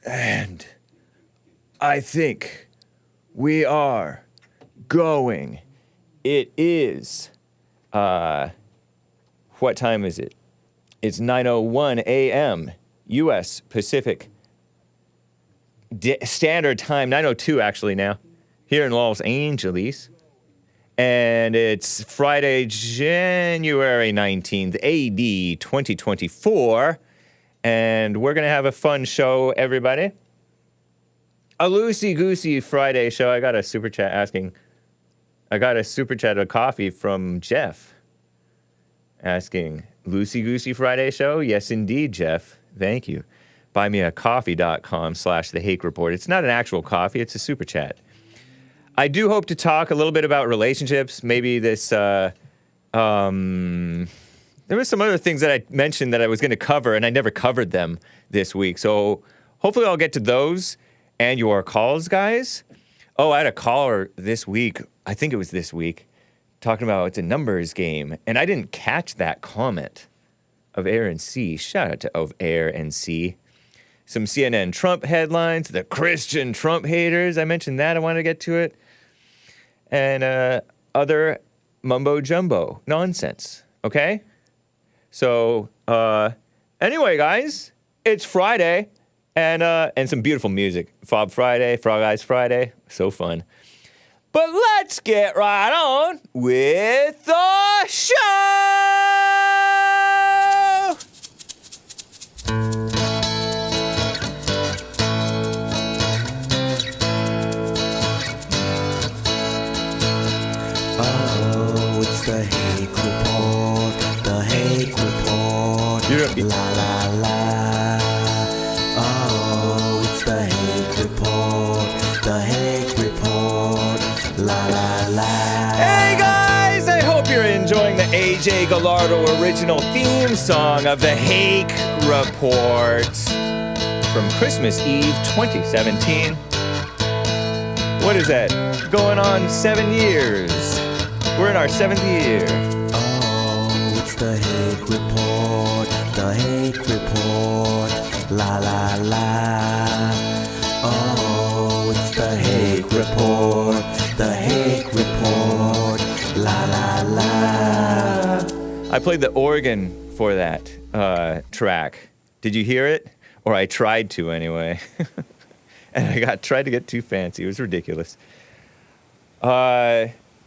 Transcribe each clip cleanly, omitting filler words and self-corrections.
And I think we are going. It is, what time is it? It's 9:01 a.m. U.S. Pacific Standard Time, 9:02 actually now, here in Los Angeles. And it's Friday, January 19th, AD 2024. And we're going to have a fun show, everybody. A loosey-goosey Friday show. I got a super chat of coffee from Jeff asking, loosey-goosey Friday show? Yes, indeed, Jeff. Thank you. buymeacoffee.com/The Hake Report. It's not an actual coffee. It's a super chat. I do hope to talk a little bit about relationships. Maybe this, there was some other things that I mentioned that I was going to cover, and I never covered them this week. So hopefully I'll get to those and your calls, guys. Oh, I had a caller this week. I think it was this week, talking about it's a numbers game. And I didn't catch that comment of Air and C. Shout out to of Air and C. Some CNN Trump headlines, the Christian Trump haters. I mentioned that. I wanted to get to it. And other mumbo-jumbo nonsense. Okay? So, anyway, guys, it's Friday. And some beautiful music. Fob Friday, Frog Eyes Friday. So fun. But let's get right on with the show! Oh, it's the Hake Report, the Hake Report, la la la. Oh, it's the Hake Report, the Hake Report, la la la. Hey guys, I hope you're enjoying the AJ Gallardo original theme song of the Hake Report from Christmas Eve 2017. What is that? Going on 7 years. We're in our 7th year. Oh, it's the Hake Report, the Hake Report, la la la. Oh, it's the Hake Report, the Hake Report, la la la. I played the organ for that track. Did you hear it? Or I tried to anyway. And I tried to get too fancy. It was ridiculous.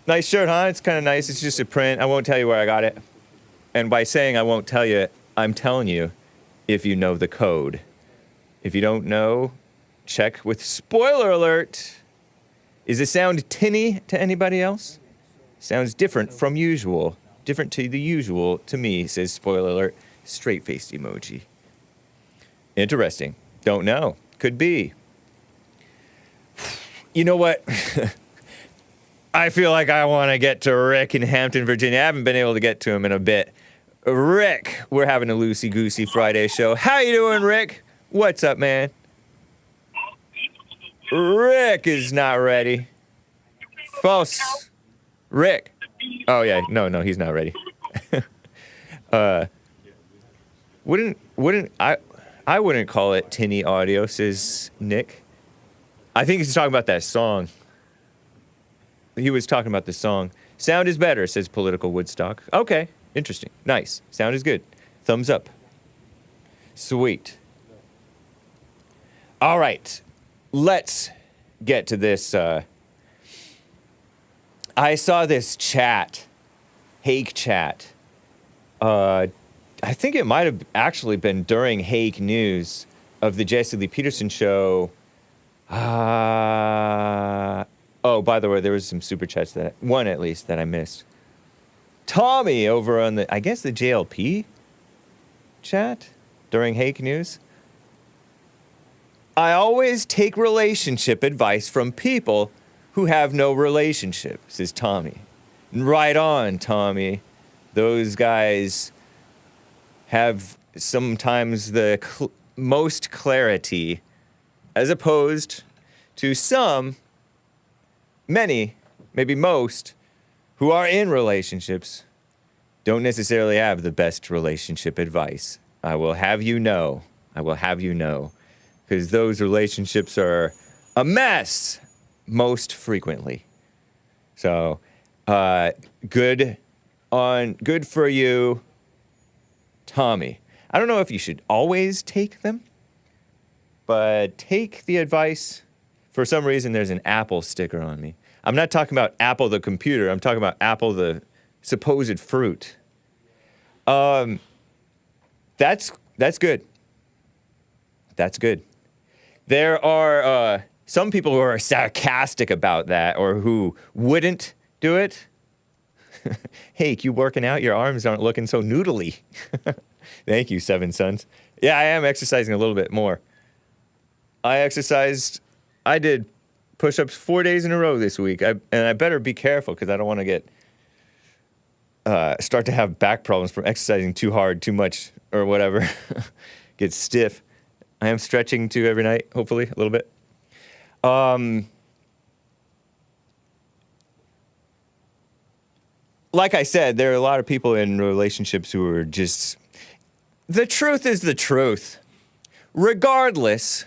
Nice shirt, huh? It's kind of nice. It's just a print. I won't tell you where I got it. And by saying I won't tell you, I'm telling you if you know the code. If you don't know, check with spoiler alert. Is the sound tinny to anybody else? Sounds different from usual. Different to the usual to me, says spoiler alert. Straight-faced emoji. Interesting. Don't know. Could be. You know what? I feel like I want to get to Rick in Hampton, Virginia. I haven't been able to get to him in a bit. Rick, we're having a loosey-goosey Friday show. How you doing, Rick? What's up, man? Rick is not ready. False. Rick. Oh, yeah. No, he's not ready. I wouldn't call it tinny audio, says Nick. I think he's talking about that song. He was talking about the song. Sound is better, says Political Woodstock. Okay, interesting. Nice. Sound is good. Thumbs up. Sweet. All right. Let's get to this. I saw this chat. Hake chat. I think it might have actually been during Hake News of the Josée Lee Peterson show. Oh, by the way, there was some super chats one at least that I missed. Tommy over on the JLP chat during Hake News. I always take relationship advice from people who have no relationship, says Tommy. Right on, Tommy. Those guys have sometimes the most clarity as opposed to many, maybe most, who are in relationships don't necessarily have the best relationship advice. I will have you know. because those relationships are a mess most frequently. So, good for you, Tommy. I don't know if you should always take them, but take the advice. For some reason, there's an Apple sticker on me. I'm not talking about Apple the computer. I'm talking about Apple the supposed fruit. That's good. That's good. There are some people who are sarcastic about that or who wouldn't do it. Hake, you working out? Your arms aren't looking so noodly. Thank you, Seven Sons. Yeah, I am exercising a little bit more. I did push-ups 4 days in a row this week. And I better be careful because I don't want to start to have back problems from exercising too hard, too much, or whatever. Get stiff. I am stretching too every night, hopefully, a little bit. Like I said, there are a lot of people in relationships who are just... The truth is the truth, regardless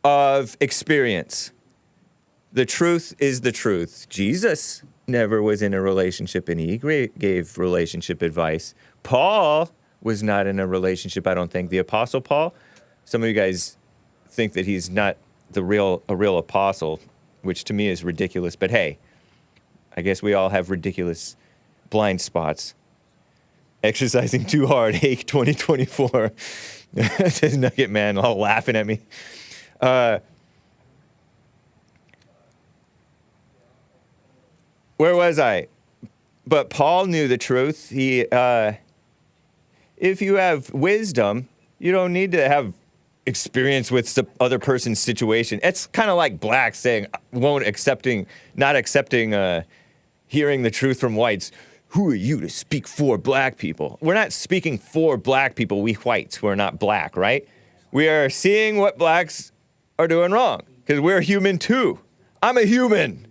of experience. The truth is the truth. Jesus never was in a relationship, and he gave relationship advice. Paul was not in a relationship, I don't think. The Apostle Paul, some of you guys think that he's not a real apostle, which to me is ridiculous. But hey, I guess we all have ridiculous blind spots. Exercising too hard, Hake 2024. Says Nugget Man, all laughing at me. Where was I? But Paul knew the truth. If you have wisdom, you don't need to have experience with the other person's situation. It's kind of like blacks saying, not accepting hearing the truth from whites. Who are you to speak for black people? We're not speaking for black people, we whites who are not black, right? We are seeing what blacks are doing wrong, because we're human too. I'm a human.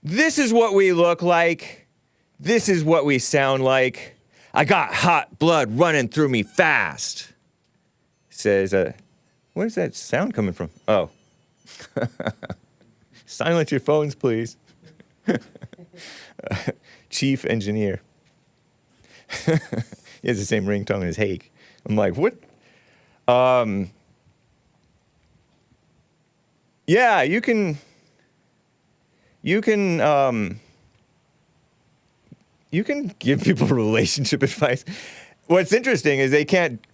This is what we look like. This is what we sound like. I got hot blood running through me fast. Says, where's that sound coming from? Oh. Silence your phones, please. Chief engineer. He has the same ringtone as Hake. I'm like, what? Yeah, you can give people relationship advice. What's interesting is they can't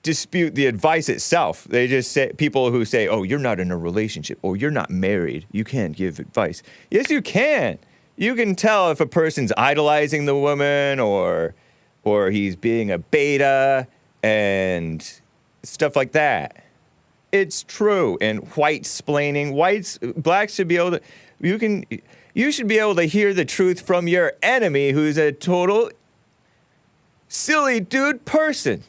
dispute the advice itself. They just say, people who say, oh, you're not in a relationship, or you're not married, you can't give advice. Yes, you can. You can tell if a person's idolizing the woman or he's being a beta and stuff like that. It's true. And blacks should be able to, you should be able to hear the truth from your enemy who's a total silly dude person.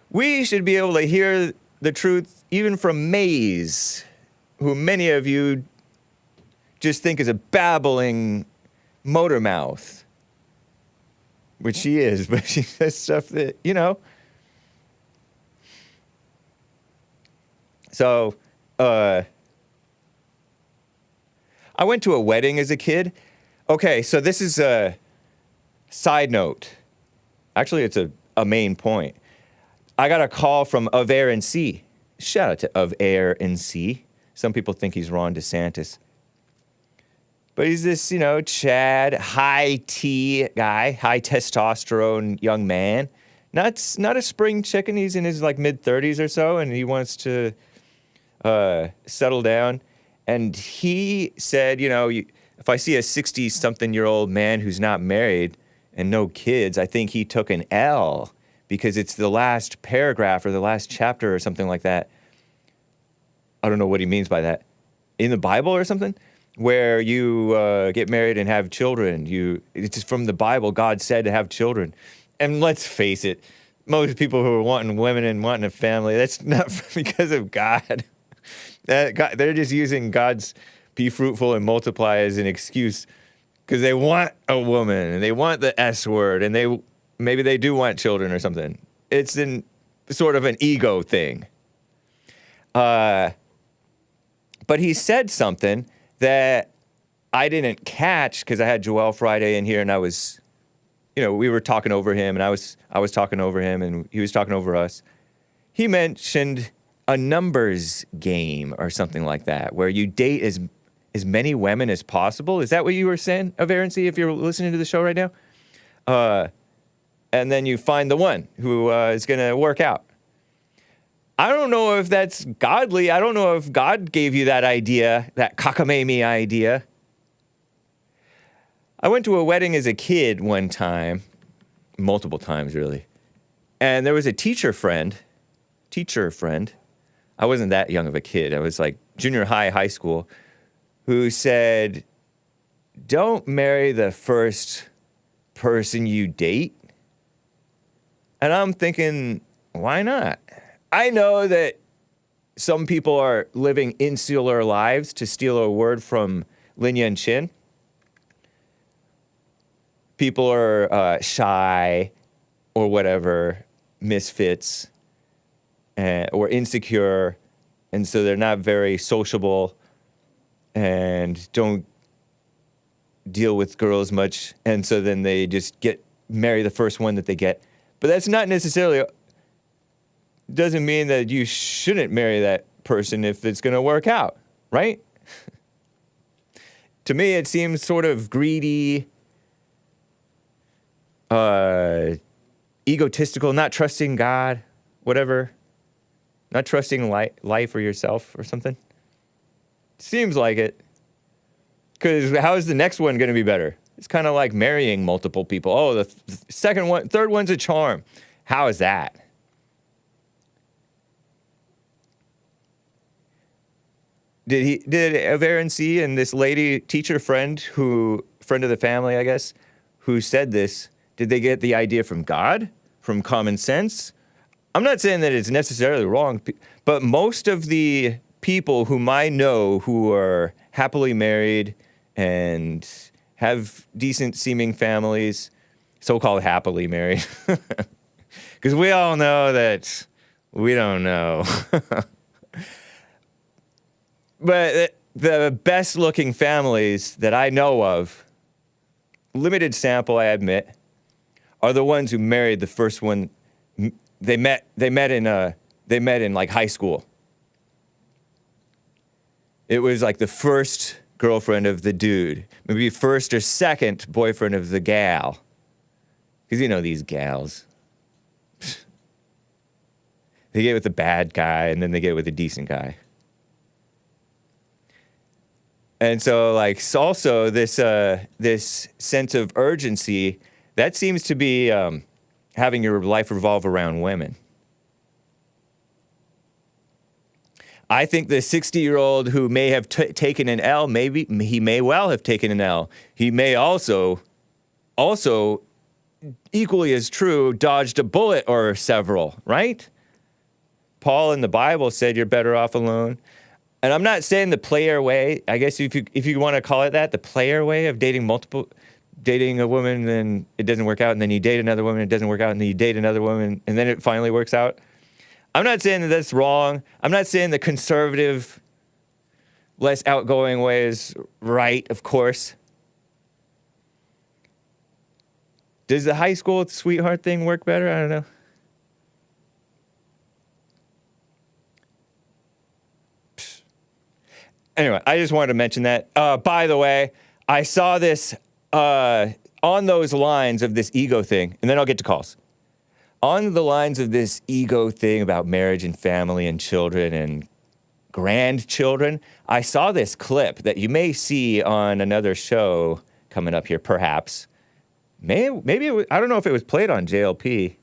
We should be able to hear the truth even from Maze, who many of you just think is a babbling motor mouth, which she is, but she says stuff that, So, I went to a wedding as a kid. Okay, so this is a side note. Actually, it's a main point. I got a call from Of Air and Sea. Shout out to Of Air and Sea. Some people think he's Ron DeSantis. But he's this, Chad, high T guy, high testosterone young man. Not a spring chicken. He's in his mid-30s or so, and he wants to settle down. And he said, if I see a 60-something-year-old man who's not married and no kids, I think he took an L because it's the last paragraph or the last chapter or something like that. I don't know what he means by that. In the Bible or something? Where you get married and have children. It's from the Bible. God said to have children. And let's face it, most people who are wanting women and wanting a family, that's not because of God. They're just using God's be fruitful and multiply as an excuse because they want a woman and they want the S word and maybe they do want children or something. It's sort of an ego thing. But he said something that I didn't catch because I had Joel Friday in here, and I was, we were talking over him, and I was talking over him, and he was talking over us. He mentioned a numbers game or something like that, where you date as many women as possible. Is that what you were saying, Averency, if you're listening to the show right now? And then you find the one who is going to work out. I don't know if that's godly. I don't know if God gave you that idea, that cockamamie idea. I went to a wedding as a kid one time, multiple times really, and there was a teacher friend. I wasn't that young of a kid. I was like junior high school, who said, don't marry the first person you date. And I'm thinking, why not? I know that some people are living insular lives, to steal a word from Lin Yan Chin. People are shy or whatever, misfits, or insecure, and so they're not very sociable and don't deal with girls much, and so then they just marry the first one that they get. But that's not necessarily, doesn't mean that you shouldn't marry that person if it's going to work out, right? To me, it seems sort of greedy, egotistical, not trusting God, whatever. Not trusting life or yourself or something. Seems like it. Because how is the next one going to be better? It's kind of like marrying multiple people. Oh, the third one's a charm. How is that? Did Averency and this lady, teacher friend of the family, I guess, who said this, did they get the idea from God? From common sense? I'm not saying that it's necessarily wrong, but most of the people whom I know who are happily married and have decent seeming families, so-called happily married, because we all know that we don't know. But the best looking families that I know of, limited sample I admit, are the ones who married the first one. They met in like high school. It was like the first girlfriend of the dude, maybe first or second boyfriend of the gal. Because these gals. They get with the bad guy and then they get with a decent guy. And so like also this sense of urgency, that seems to be having your life revolve around women. I think the 60-year-old who may have taken an L, maybe he may well have taken an L. He may also, equally as true, dodged a bullet or several, right? Paul in the Bible said you're better off alone. And I'm not saying the player way, I guess if you want to call it that, the player way of dating a woman, then it doesn't work out, and then you date another woman, it doesn't work out, and then you date another woman, and then it finally works out. I'm not saying that that's wrong. I'm not saying the conservative, less outgoing way is right, of course. Does the high school sweetheart thing work better? I don't know. Anyway, I just wanted to mention that. By the way, I saw this on those lines of this ego thing, and then I'll get to calls. On the lines of this ego thing about marriage and family and children and grandchildren, I saw this clip that you may see on another show coming up here, perhaps. Maybe it was, I don't know if it was played on JLP,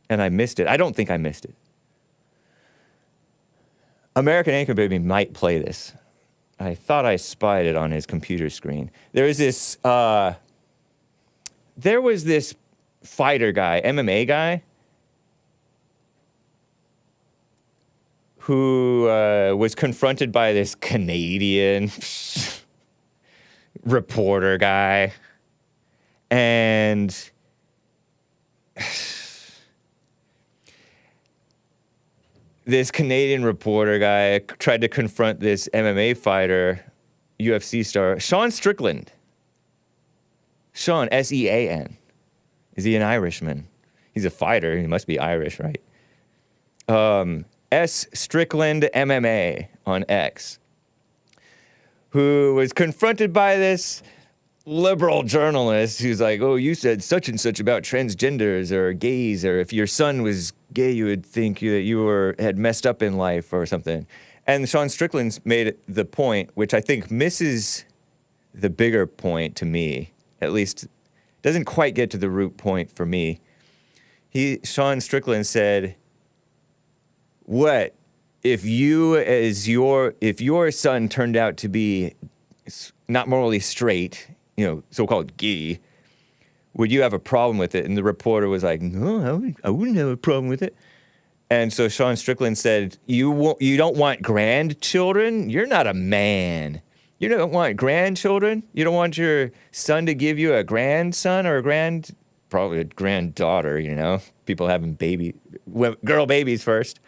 and I missed it. I don't think I missed it. American Anchor Baby might play this. I thought I spied it on his computer screen. There was this fighter guy, MMA guy, who was confronted by this Canadian reporter guy. And this Canadian reporter guy tried to confront this MMA fighter, UFC star, Sean Strickland. Sean, S-E-A-N. Is he an Irishman? He's a fighter. He must be Irish, right? S. Strickland MMA on X, who was confronted by this liberal journalist who's like, oh, you said such and such about transgenders or gays, or if your son was gay, you would think that you had messed up in life or something. And Sean Strickland's made the point, which I think misses the bigger point to me, at least doesn't quite get to the root point for me. Sean Strickland said, what if your son turned out to be not morally straight, so-called gay, would you have a problem with it? And the reporter was like, no, I wouldn't have a problem with it. And so Sean Strickland said, you don't want grandchildren? You're not a man. You don't want grandchildren? You don't want your son to give you a grandson or probably a granddaughter, people having girl babies first.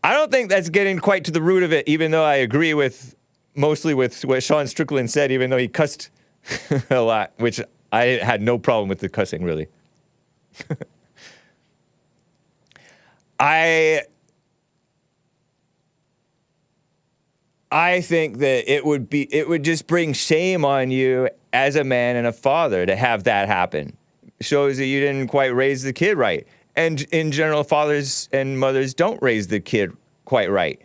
I don't think that's getting quite to the root of it, even though I agree mostly with what Sean Strickland said, even though he cussed a lot, which I had no problem with the cussing, really. I think that it would just bring shame on you as a man and a father to have that happen. Shows that you didn't quite raise the kid right. And in general, fathers and mothers don't raise the kid quite right.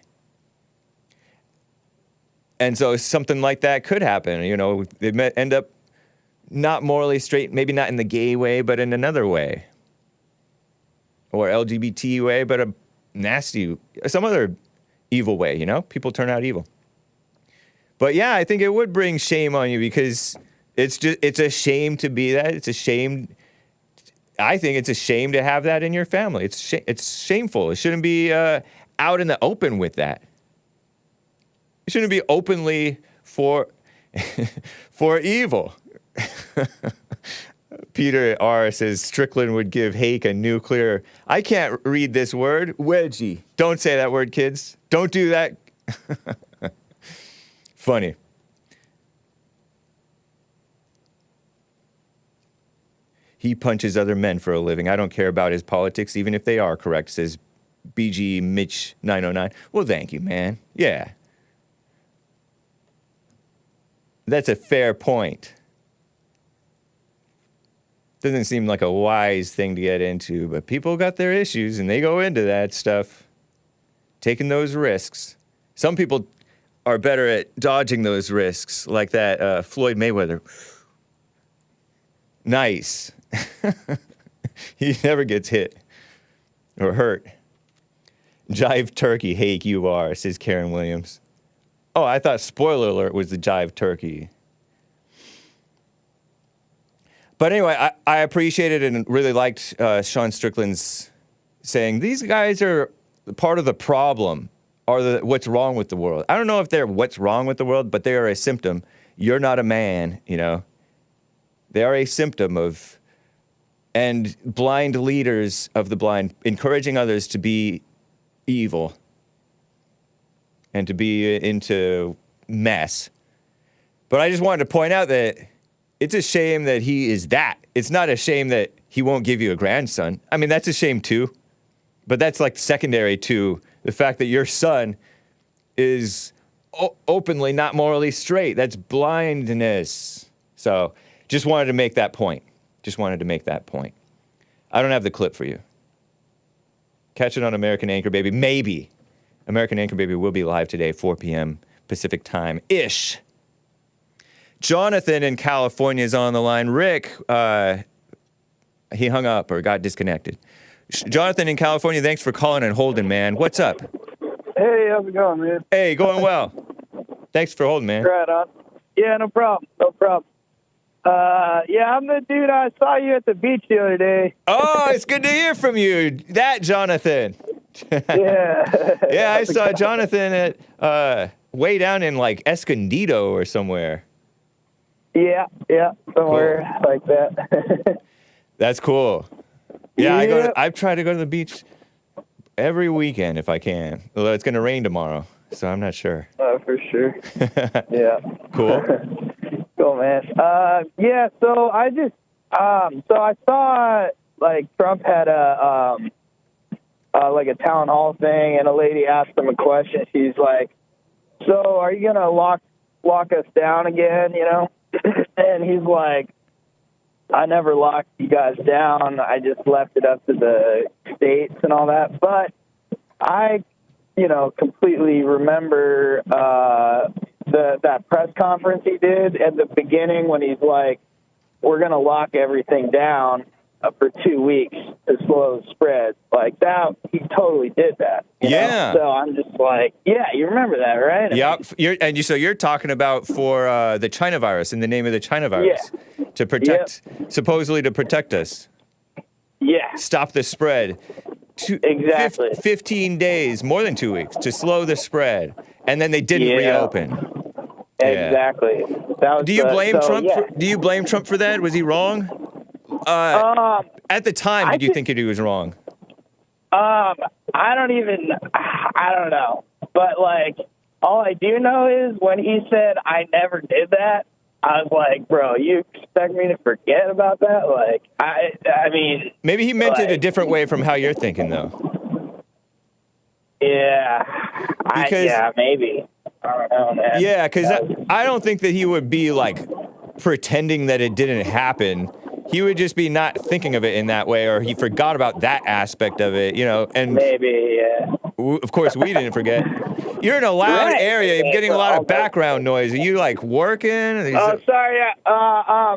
And so something like that could happen. They end up not morally straight, maybe not in the gay way, but in another way. Or LGBT way, but a nasty, some other evil way, People turn out evil. But yeah, I think it would bring shame on you because it's a shame to be that. It's a shame. I think it's a shame to have that in your family. It's shameful. It shouldn't be out in the open with that. It shouldn't be openly for evil. Peter R. says Strickland would give Hake a nuclear. I can't read this word. Wedgie. Don't say that word, kids. Don't do that. Funny. He punches other men for a living. I don't care about his politics, even if they are correct, says BG Mitch 909. Well, thank you, man. Yeah. That's a fair point. Doesn't seem like a wise thing to get into, but people got their issues and they go into that stuff, taking those risks. Some people are better at dodging those risks, like that Floyd Mayweather. Nice. He never gets hit or hurt. Jive turkey, Hake, you are, says Karen Williams. Oh, I thought spoiler alert was the jive turkey. But anyway, I appreciated and really liked Sean Strickland's saying, these guys are part of the problem, or what's wrong with the world. I don't know if they're what's wrong with the world, but they are a symptom. You're not a man, They are a symptom of, and blind leaders of the blind, encouraging others to be evil and to be into mess. But I just wanted to point out that it's a shame that he is that. It's not a shame that he won't give you a grandson. I mean, that's a shame too. But that's like secondary to the fact that your son is openly not morally straight. That's blindness. So just wanted to make that point. I don't have the clip for you. Catch it on American Anchor Baby. Maybe. American Anchor Baby will be live today, 4 p.m. Pacific time-ish. Jonathan in California is on the line. Rick, he hung up or got disconnected. Jonathan in California, thanks for calling and holding, man. What's up? Hey, how's it going, man? Hey, going well. Thanks for holding, man. Right on. Yeah, no problem. Yeah, I'm the dude. I saw you at the beach the other day. Oh, it's good to hear from you. That Jonathan. Yeah. Yeah, I saw Jonathan at way down in like Escondido or somewhere. Yeah, somewhere cool. Like that. That's cool. Yeah, I try to go to the beach every weekend if I can. Although it's going to rain tomorrow, so I'm not sure. Oh, for sure. Yeah. Cool. Cool, man. Yeah. So I just so I saw like Trump had a like a town hall thing, and a lady asked him a question. She's like, "So are you gonna lock us down again?" You know, and he's like, "I never locked you guys down. I just left it up to the states and all that." But I, completely remember that press conference he did at the beginning when he's like, "We're gonna lock everything down for 2 weeks to slow the spread." Like that, he totally did that. You know? So I'm just like, yeah, you remember that, right? Yep. So you're talking about for the China virus, in the name of the China virus, to protect, supposedly to protect us. Yeah. Stop the spread. Exactly. 15 days, more than 2 weeks, to slow the spread, and then they didn't reopen. Exactly. That was do you blame Trump? Do you blame Trump for that? Was he wrong? At the time, did you think he was wrong? I don't know. But, like, all I do know is when he said, "I never did that," I was like, bro, you expect me to forget about that? Like, I mean... Maybe he meant it a different way from how you're thinking, though. Yeah. Maybe. I don't know, man. Yeah, because I don't think that he would be, like, pretending that it didn't happen. He would just be not thinking of it in that way, or he forgot about that aspect of it, and... Maybe, yeah. Of course, we didn't forget. You're in a loud area. You're getting a lot of background noise. Are you, like, working? Oh, sorry. I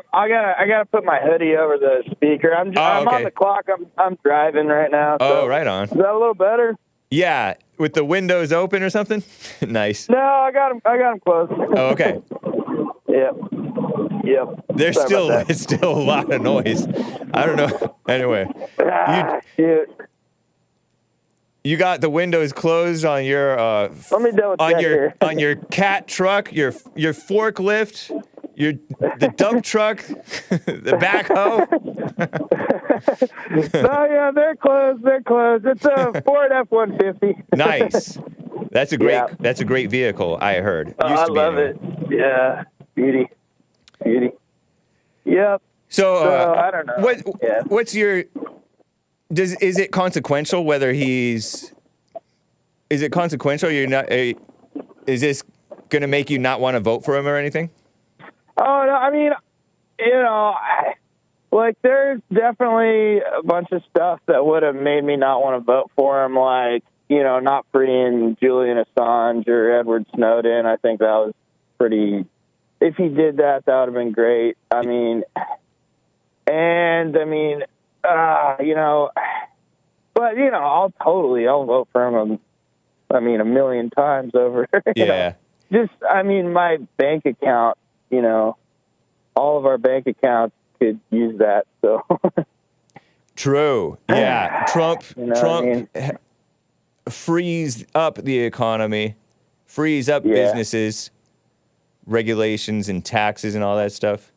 gotta put my hoodie over the speaker. I'm on the clock. I'm driving right now. So. Oh, right on. Is that a little better? Yeah, with the windows open or something? Nice. No, I got them closed. Oh, okay. Yep. It's still a lot of noise. I don't know. Anyway. You got the windows closed on your let me double check here. On your cat truck, your forklift, the dump truck, the backhoe. No, yeah, they're closed. It's a Ford F-150. Nice. That's a great vehicle, I heard. I love it. Yeah. Beauty. Yep. So I don't know. What's your... Is it consequential whether he's... Is it consequential? You're not... is this going to make you not want to vote for him or anything? Oh, no, I mean, there's definitely a bunch of stuff that would have made me not want to vote for him, like, not freeing Julian Assange or Edward Snowden. I think that was pretty... If he did that, that would have been great. I mean... but I'll vote for him. A million times over. My bank account. All of our bank accounts could use that. So. True. Yeah. Trump frees up the economy, frees up businesses, regulations and taxes and all that stuff.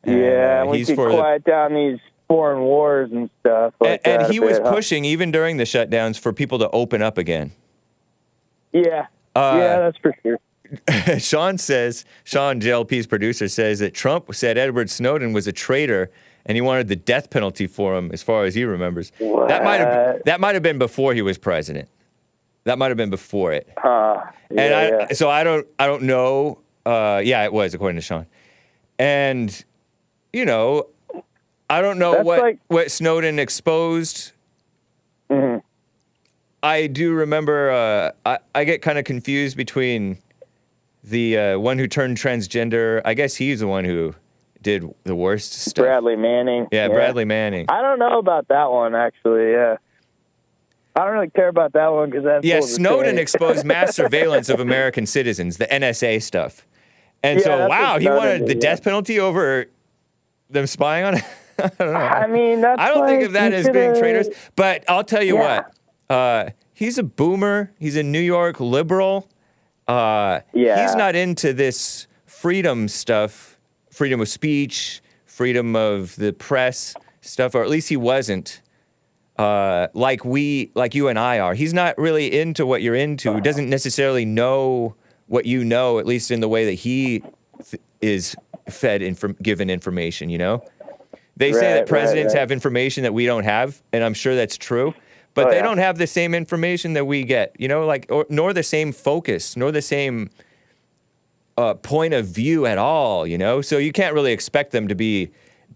And, we could quiet down these foreign wars and stuff. And he was pushing, even during the shutdowns, for people to open up again. Yeah. That's for sure. Sean, JLP's producer, says that Trump said Edward Snowden was a traitor and he wanted the death penalty for him, as far as he remembers. What? That might have been before he was president. That might have been before it. So I don't know. It was, according to Sean. And, I don't know what Snowden exposed. Mm-hmm. I do remember, I get kind of confused between the one who turned transgender. I guess he's the one who did the worst stuff. Bradley Manning. Yeah, Bradley Manning. I don't know about that one, actually, yeah. I don't really care about that one because that's... Snowden exposed mass surveillance of American citizens, the NSA stuff. And he wanted the death penalty over them spying on it. I don't know. I don't think of that as being traitors. But I'll tell you what. He's a boomer. He's a New York liberal. He's not into this freedom stuff, freedom of speech, freedom of the press stuff, or at least he wasn't like you and I are. He's not really into what you're into. He doesn't necessarily know what you know, at least in the way that he is fed given information, you know? They say that presidents have information that we don't have, and I'm sure that's true, but they don't have the same information that we get, you know, nor the same focus, nor the same point of view at all, you know? So you can't really expect them to be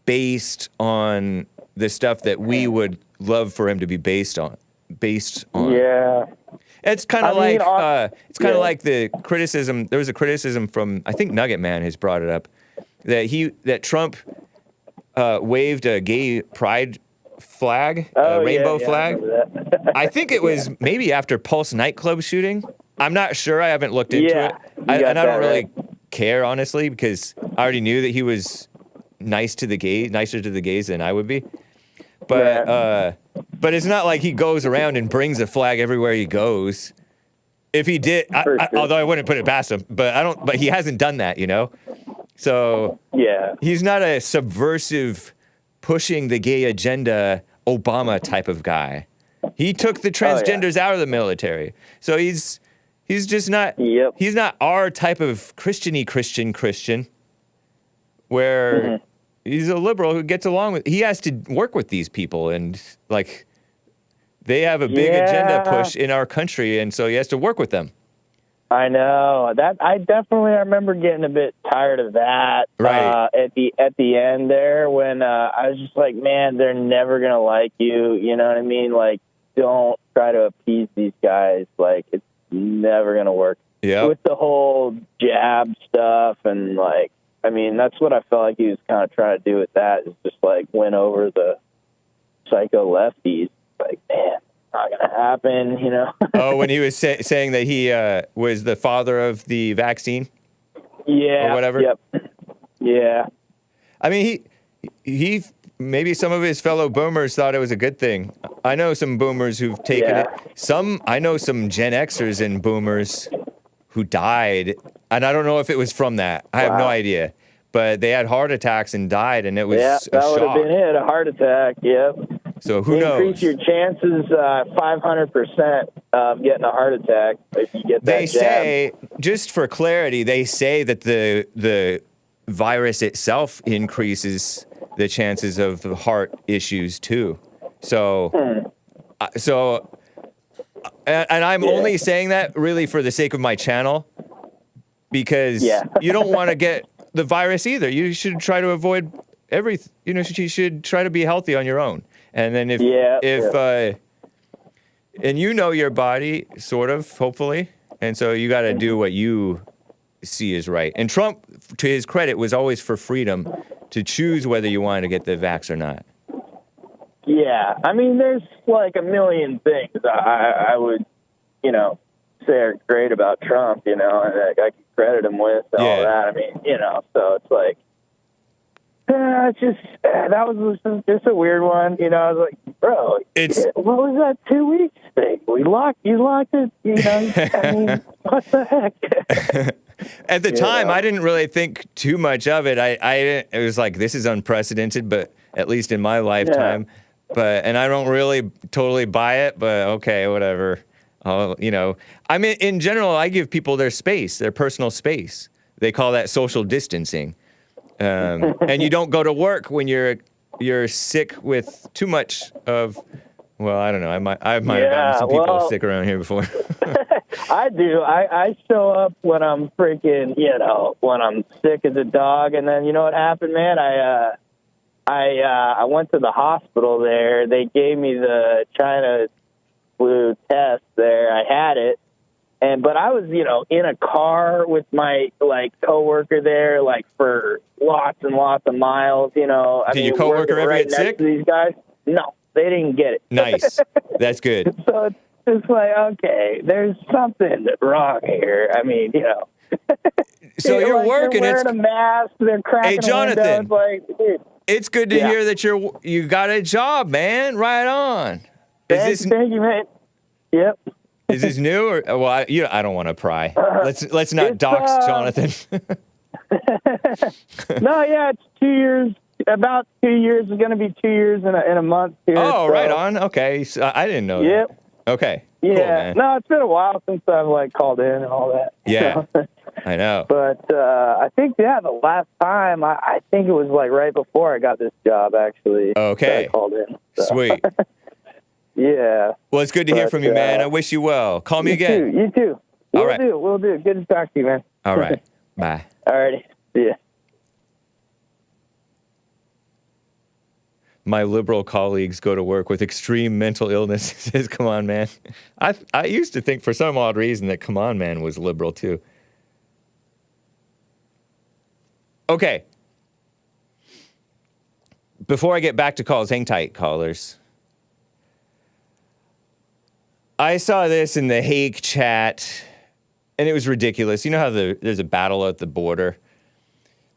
based on the stuff that we would love for him to be based on. Yeah. It's kind of like the criticism. There was a criticism from, I think Nugget Man has brought it up, that Trump waved a gay pride flag, a rainbow flag. I think it was maybe after Pulse nightclub shooting. I'm not sure. I haven't looked into it. And I don't really care, honestly, because I already knew that he was nicer to the gays than I would be. But it's not like he goes around and brings a flag everywhere he goes. If he did, although I wouldn't put it past him, but he hasn't done that, you know? So he's not a subversive, pushing the gay agenda Obama type of guy. He took the transgenders out of the military. So he's just not, he's not our type of Christian, where he's a liberal who gets along with, he has to work with these people, and like, they have a big agenda push in our country, and so he has to work with them. I know that. I remember getting a bit tired of that. Right. At the end there, when I was just like, man, they're never gonna like you. You know what I mean? Like, don't try to appease these guys. Like, it's never gonna work. Yeah. With the whole jab stuff, and like, I mean, that's what I felt like he was kind of trying to do with that. Is just like win over the psycho lefties. Like, man, not gonna happen, you know. Oh, when he was saying that he was the father of the vaccine, or whatever. Yep. Yeah. I mean, he maybe some of his fellow boomers thought it was a good thing. I know some boomers who've taken it. I know some Gen Xers and boomers who died, and I don't know if it was from that. I have no idea. But they had heart attacks and died, and it was a shock. That would have been it, a heart attack, yep. So who knows? Increase your chances 500% of getting a heart attack if you get that They say, just for clarity, they say that the virus itself increases the chances of heart issues too. So, and I'm only saying that really for the sake of my channel, because you don't want to get the virus either. You should try to avoid everything. You know, you should try to be healthy on your own. And then and you know your body, sort of, hopefully. And so you got to do what you see is right. And Trump, to his credit, was always for freedom to choose whether you wanted to get the vax or not. Yeah. I mean, there's like a million things I would, you know, say are great about Trump, you know, and I can credit him with all that. I mean, you know, so it's like, it's just, that was just a weird one. You know, I was like, bro, what was that 2 weeks thing? You locked it, you know, I mean, what the heck? At the time, I didn't really think too much of it. It was like, this is unprecedented, but at least in my lifetime. And I don't really totally buy it, but okay, whatever. You know, I mean, in general, I give people their space, their personal space. They call that social distancing. And you don't go to work when you're sick with too much of, well, I don't know. I might have gotten some people sick around here before. I do. I show up when I'm freaking, you know, when I'm sick as a dog. And then, you know what happened, man? I went to the hospital there. They gave me the China flu test there. I had it. But I was, you know, in a car with my, like, coworker there, like, for lots and lots of miles, you know. Did your coworker ever get sick? These guys? No, they didn't get it. Nice. That's good. So it's like, okay, there's something wrong here. I mean, you know. So you're like, working. They're wearing a mask. They're cracking Hey, Jonathan. Like, dude. It's good to hear that you got a job, man. Right on. Thank you, man. Yep. Is this new or well? I don't want to pry. Let's not dox Jonathan. No, it's 2 years. about 2 years. It's going to be 2 years in a month here. Oh, so. right on. Okay. So I didn't know Yep. that. Okay. Yeah. Cool, man. No, it's been a while since I've like called in and all that. Yeah. I know. But I think, the last time, I think it was like right before I got this job, actually. Okay. that I called in. So. Sweet. Yeah. Well, it's good to hear from you, man. I wish you well. Call me again. You too. All right. We'll do. Good to talk to you, man. All right. Bye. All righty. See ya. My liberal colleagues go to work with extreme mental illness. Says, come on, man. I used to think for some odd reason that come on, man was liberal too. Okay. Before I get back to calls, hang tight, callers. I saw this in the Hake chat, and it was ridiculous. You know how there's a battle at the border?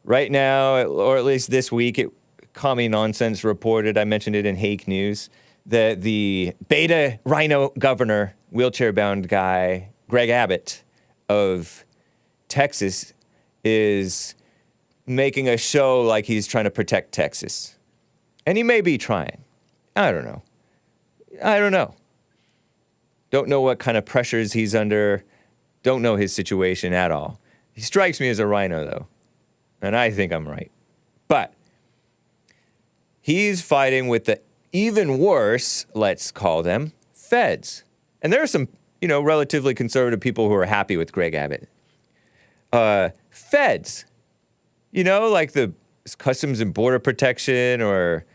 Right now, or at least this week, Commie Nonsense reported, I mentioned it in Hake News, that the beta rhino governor, wheelchair-bound guy, Greg Abbott of Texas, is making a show like he's trying to protect Texas. And he may be trying. I don't know. Don't know what kind of pressures he's under. Don't know his situation at all. He strikes me as a rhino, though. And I think I'm right. But he's fighting with the even worse, let's call them, feds. And there are some, relatively conservative people who are happy with Greg Abbott. Feds. Like the Customs and Border Protection or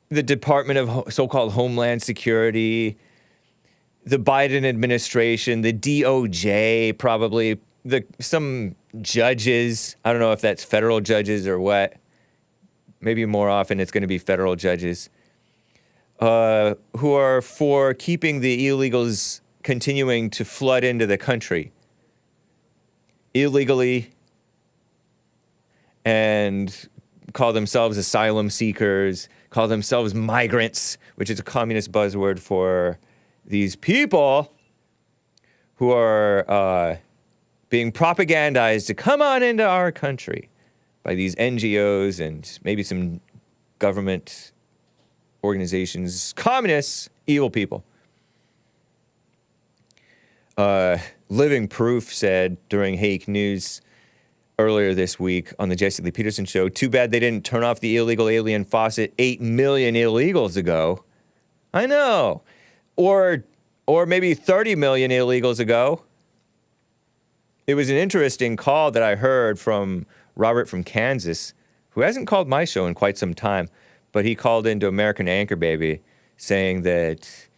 the Department of so-called Homeland Security, the Biden administration, the DOJ, probably, some judges. I don't know if that's federal judges or what. Maybe more often it's going to be federal judges who are for keeping the illegals continuing to flood into the country illegally and call themselves asylum seekers, call themselves migrants, which is a communist buzzword for these people who are being propagandized to come on into our country by these NGOs and maybe some government organizations, communists, evil people. Living Proof said during Hake News earlier this week on the Jesse Lee Peterson show, too bad they didn't turn off the illegal alien faucet 8 million illegals ago. I know. Or maybe 30 million illegals ago. It was an interesting call that I heard from Robert from Kansas, who hasn't called my show in quite some time, but he called into American Anchor Baby saying that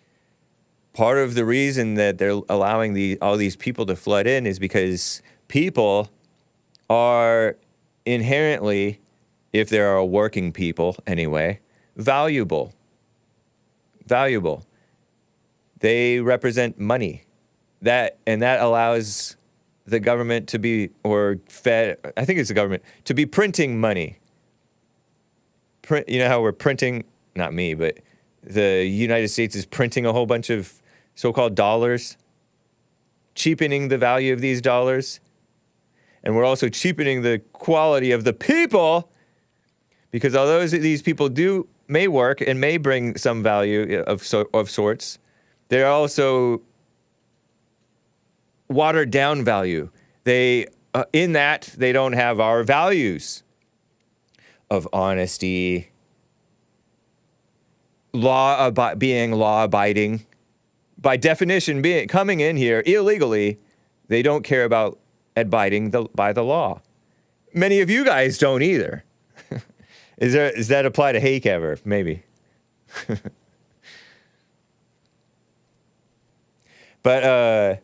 part of the reason that they're allowing all these people to flood in is because people are inherently, if there are working people anyway, valuable. They represent money. That allows the government to be, or Fed, I think it's the government, to be printing money. You know how we're printing, not me, but the United States is printing a whole bunch of so-called dollars, cheapening the value of these dollars. And we're also cheapening the quality of the people, because although these people may work and may bring some value of sorts, they're also watered down value. They they don't have our values of honesty, being law-abiding. By definition, coming in here illegally, they don't care about abiding by the law. Many of you guys don't either. Does that apply to Hake ever? Maybe. But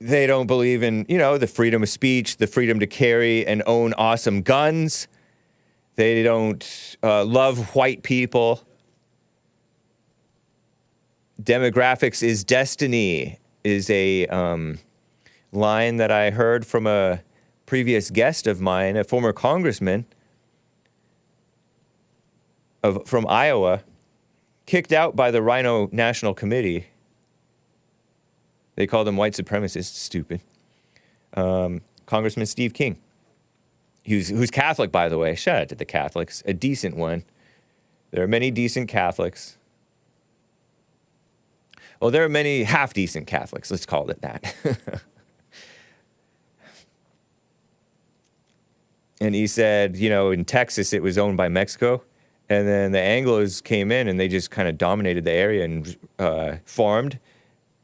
they don't believe in, the freedom of speech, the freedom to carry and own awesome guns. They don't love white people. Demographics is destiny is a line that I heard from a previous guest of mine, a former congressman from Iowa, kicked out by the Rhino National Committee. They called him white supremacists, stupid. Congressman Steve King. who's Catholic, by the way. Shout out to the Catholics, a decent one. There are many decent Catholics. Well, there are many half-decent Catholics. Let's call it that. And he said, in Texas, it was owned by Mexico. And then the Anglos came in and they just kind of dominated the area and farmed.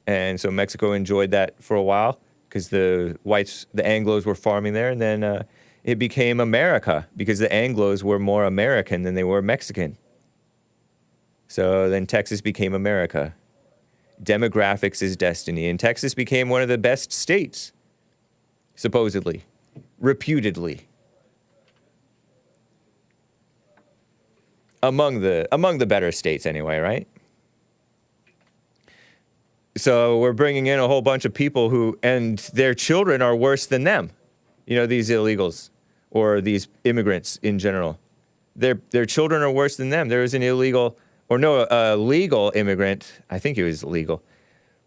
And so Mexico enjoyed that for a while because the Anglos were farming there. And then it became America because the Anglos were more American than they were Mexican. So then Texas became America. Demographics is destiny. And Texas became one of the best states, supposedly, reputedly. Among the better states anyway, right? So we're bringing in a whole bunch of people and their children are worse than them. These illegals or these immigrants in general. Their children are worse than them. There was an legal immigrant, I think he was legal,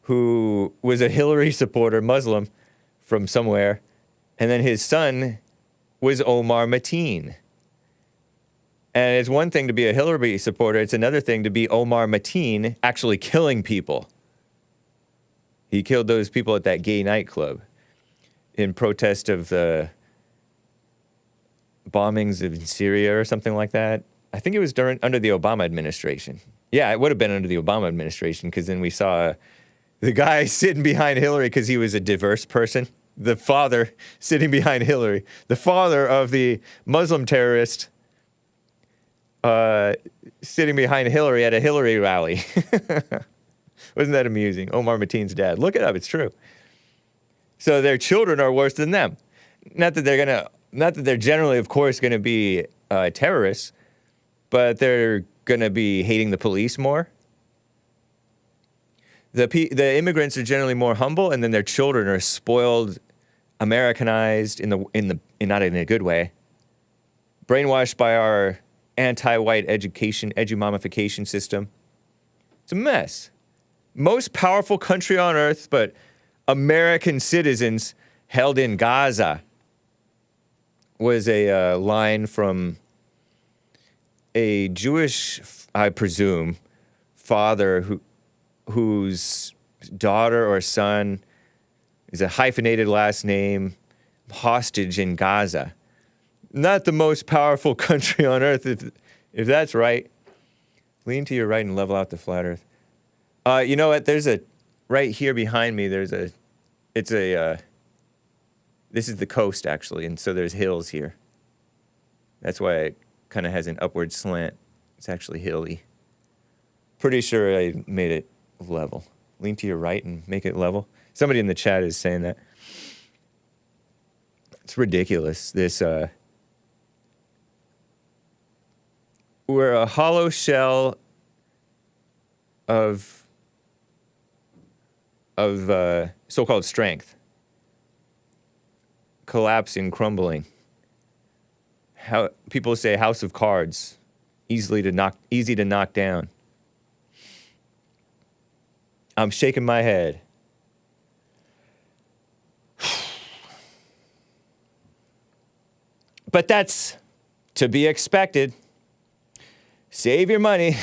who was a Hillary supporter, Muslim from somewhere, and then his son was Omar Mateen. And it's one thing to be a Hillary supporter, it's another thing to be Omar Mateen actually killing people. He killed those people at that gay nightclub in protest of the bombings in Syria or something like that. I think it was under the Obama administration. Yeah, it would have been under the Obama administration because then we saw the guy sitting behind Hillary because he was a diverse person. The father sitting behind Hillary. The father of the Muslim terrorist sitting behind Hillary at a Hillary rally. Wasn't that amusing? Omar Mateen's dad. Look it up. It's true. So their children are worse than them. Not that they're generally, of course, going to be terrorists, but they're going to be hating the police more. The immigrants are generally more humble, and then their children are spoiled, Americanized not in a good way, brainwashed by our anti-white edumamification system. It's a mess. Most powerful country on earth, but American citizens held in Gaza was a line from a Jewish, I presume, father whose daughter or son is a hyphenated last name, hostage in Gaza. Not the most powerful country on earth, if that's right. Lean to your right and level out the flat earth. You know what? Right here behind me, this is the coast, actually, and so there's hills here. That's why it kind of has an upward slant. It's actually hilly. Pretty sure I made it level. Lean to your right and make it level. Somebody in the chat is saying that. It's ridiculous. We're a hollow shell of so-called strength. Collapsing, crumbling. How people say house of cards, easy to knock down. I'm shaking my head. But that's to be expected. Save your money,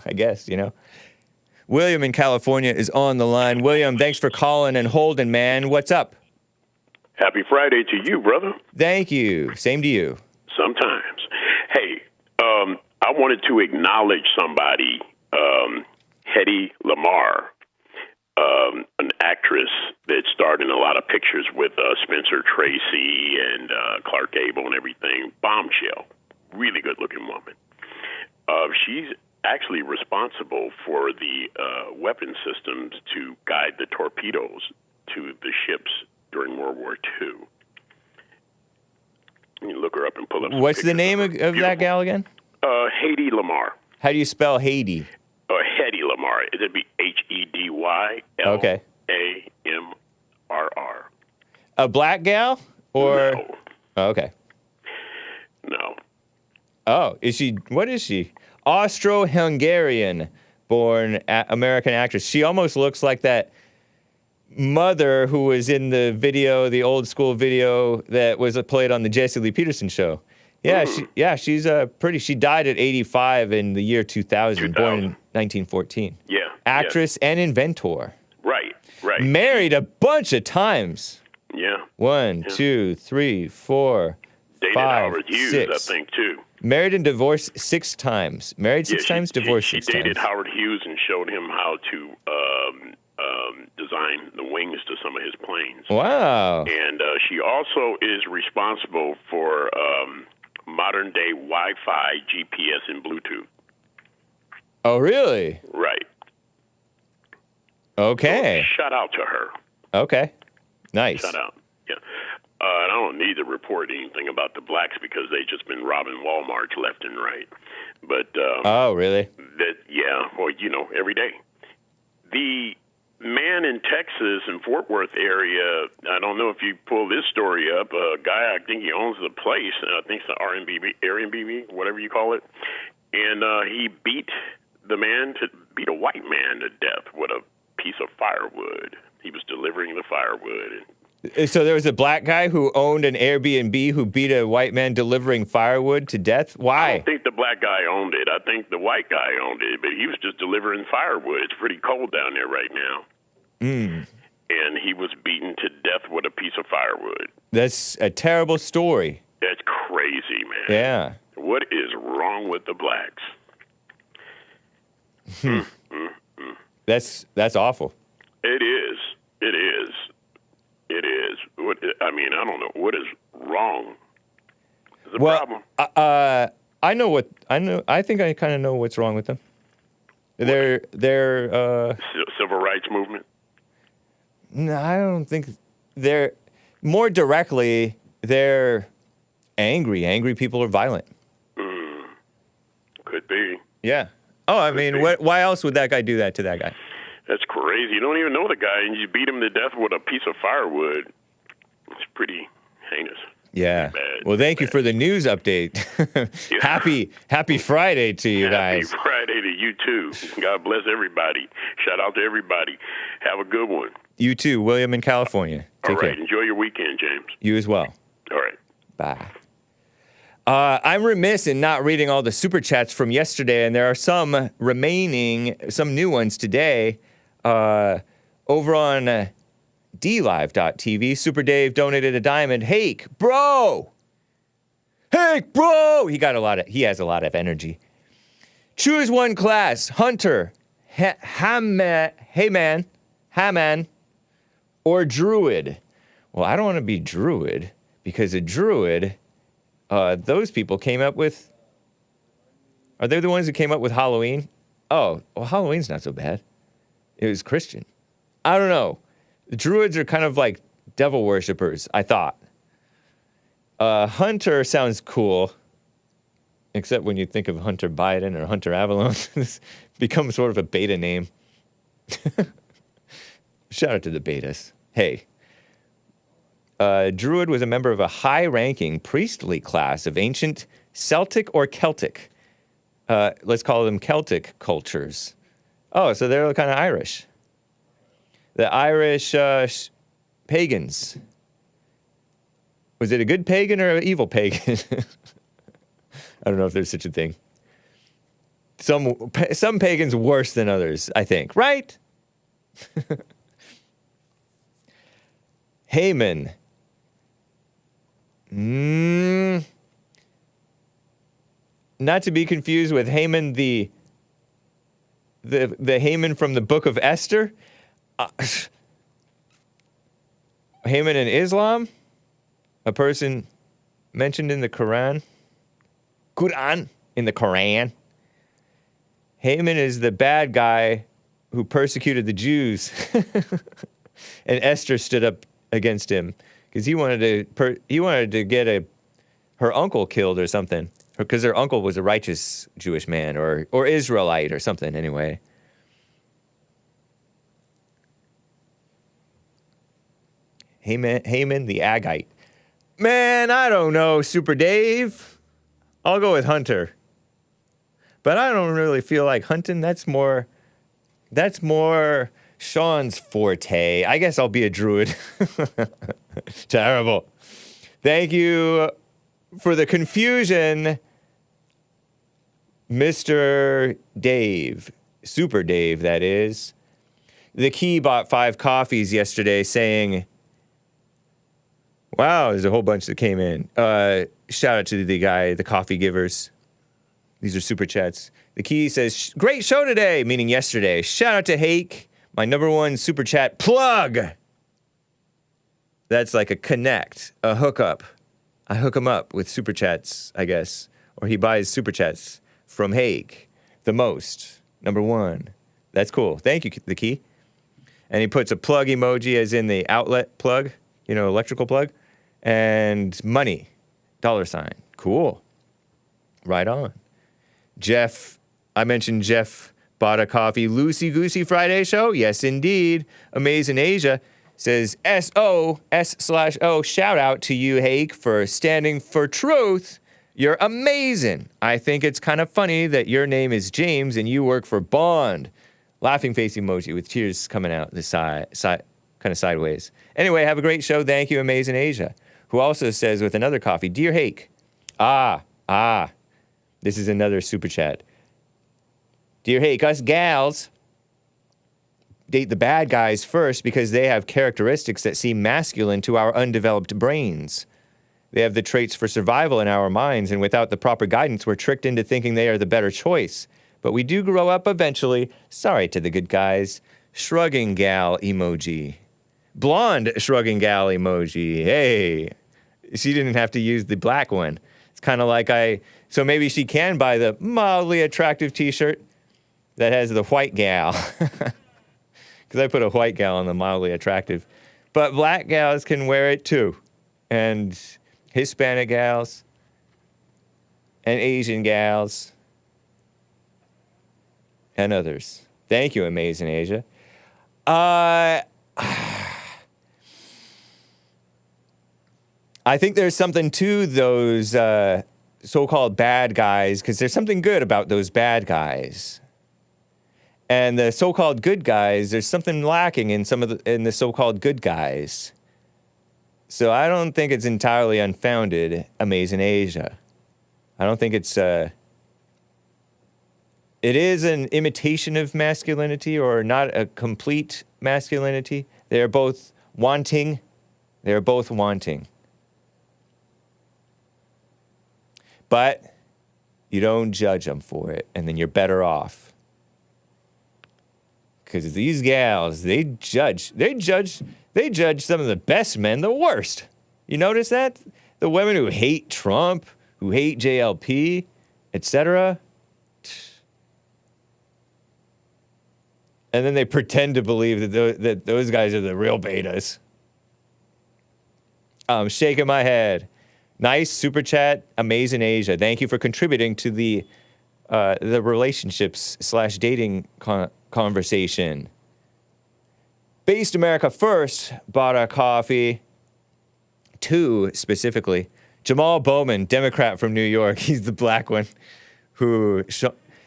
I guess, William in California is on the line. William, thanks for calling and holding, man. What's up? Happy Friday to you, brother. Thank you. Same to you. Sometimes. Hey, I wanted to acknowledge somebody, Hedy Lamarr, an actress that starred in a lot of pictures with Spencer Tracy and Clark Gable and everything. Bombshell. Really good-looking woman. She's actually responsible for the weapon systems to guide the torpedoes to the ships during World War II. You can look her up and pull up some What's the name of that gal again? Hedy Lamarr. How do you spell Hedy? Hedy Lamarr. It'd be Hedylamrr. Okay. A-M-R-R. A black gal? Or? No. Oh, okay. No. Oh, what is she? Austro-Hungarian born American actress. She almost looks like that mother who was in the video, the old school video that was played on the Jesse Lee Peterson show. Yeah, she's pretty. She died at 85 in the year 2000, born in 1914. Yeah. Actress and inventor. Right. Married a bunch of times. Yeah. 1, 2, 3, 4, Dated 5, Howard Hughes, 6. I think, too. Married and divorced 6 times. Married 6 times, divorced 6 times. She dated Howard Hughes and showed him how to design the wings to some of his planes. Wow. And she also is responsible for modern-day Wi-Fi, GPS, and Bluetooth. Oh, really? Right. Okay. So shout out to her. Okay. Nice. Shout out. Yeah. I don't need to report anything about the blacks because they've just been robbing Walmarts left and right. But oh, really? Well, every day. The man in Texas in Fort Worth area, I don't know if you pull this story up, a guy, I think he owns the place, I think it's the AirBnB, whatever you call it, and he beat a white man to death with a piece of firewood. He was delivering the firewood. So there was a black guy who owned an Airbnb who beat a white man delivering firewood to death? Why? I don't think the black guy owned it. I think the white guy owned it, but he was just delivering firewood. It's pretty cold down there right now. And he was beaten to death with a piece of firewood. That's a terrible story. That's crazy, man. Yeah. What is wrong with the blacks? That's awful. It is. It is. It is. I don't know. What is wrong? Is the problem? I think I kind of know what's wrong with them. They're civil rights movement? No, I don't think they're more directly. They're angry. Angry people are violent. Could be. Yeah. Oh, I mean, why else would that guy do that to that guy? That's crazy. You don't even know the guy, and you beat him to death with a piece of firewood. It's pretty heinous. Yeah. Bad. Well, thank you for the news update. Happy Friday to you guys. Happy Friday to you, too. God bless everybody. Shout out to everybody. Have a good one. You too, William in California. Take care. Enjoy your weekend, James. You as well. All right. Bye. I'm remiss in not reading all the super chats from yesterday, and there are some new ones today. Over on DLive.tv, Super Dave donated a diamond. Hake, bro! He has a lot of energy. Choose one class, Hunter, Haman, or Druid. Well, I don't want to be Druid, because a Druid, those people came up with... Are they the ones who came up with Halloween? Oh, well, Halloween's not so bad. It was Christian. I don't know. The Druids are kind of like devil worshippers, I thought. Hunter sounds cool, except when you think of Hunter Biden or Hunter Avalon. This becomes sort of a beta name. Shout out to the betas. Hey. Druid was a member of a high-ranking priestly class of ancient Celtic or Celtic. Let's call them Celtic cultures. Oh, so they're kind of Irish. The Irish pagans. Was it a good pagan or an evil pagan? I don't know if there's such a thing. Some pagans worse than others, I think. Right? Haman. Not to be confused with Haman the Haman from the Book of Esther. Haman in Islam, a person mentioned in the Quran. In the Quran. Haman is the bad guy who persecuted the Jews, and Esther stood up against him because he wanted to get her uncle killed or something, because her uncle was a righteous Jewish man or Israelite or something anyway. Haman the Agite. Man, I don't know, Super Dave. I'll go with Hunter. But I don't really feel like hunting. That's more Sean's forte. I guess I'll be a druid. Terrible. Thank you for the confusion, Mr. Dave. Super Dave, that is. The Key bought 5 coffees yesterday saying, wow, there's a whole bunch that came in. Shout out to the guy, the coffee givers. These are super chats. The Key says, great show today, meaning yesterday. Shout out to Hake, my #1 super chat plug. That's like a connect, a hookup. I hook him up with super chats, I guess. Or he buys super chats from Hake, the most, #1. That's cool. Thank you, The Key. And he puts a plug emoji as in the outlet plug, electrical plug, and money, $. Cool. Right on. Jeff, I mentioned Jeff bought a coffee. Loosey Goosey Friday show? Yes, indeed. Amazin Asia says, S/O, shout out to you, Hake, for standing for truth. You're amazing. I think it's kind of funny that your name is James and you work for Bond. Laughing face emoji with tears coming out the side, kind of sideways. Anyway, have a great show. Thank you, Amazin Asia. Who also says with another coffee, Dear Hake. This is another super chat. Dear Hake, us gals date the bad guys first because they have characteristics that seem masculine to our undeveloped brains. They have the traits for survival in our minds, and without the proper guidance, we're tricked into thinking they are the better choice. But we do grow up eventually. Sorry to the good guys. Shrugging gal emoji. Blonde shrugging gal emoji. Hey. She didn't have to use the black one. It's kind of like so maybe she can buy the mildly attractive t-shirt that has the white gal. Because I put a white gal on the mildly attractive. But black gals can wear it too. And Hispanic gals. And Asian gals. And others. Thank you, Amazin Asia. I think there's something to those so-called bad guys, because there's something good about those bad guys. And the so-called good guys, there's something lacking in in the so-called good guys. So I don't think it's entirely unfounded, Amazin Asia. I don't think it's it is an imitation of masculinity, or not a complete masculinity. They're both wanting. They're both wanting. But you don't judge them for it, and then you're better off. Because these gals, they judge some of the best men the worst. You notice that? The women who hate Trump, who hate JLP, etc. And then they pretend to believe that those guys are the real betas. I'm shaking my head. Nice super chat, Amazin Asia. Thank you for contributing to the relationships/dating conversation. Based America First bought a coffee. 2 specifically. Jamaal Bowman, Democrat from New York. He's the black one who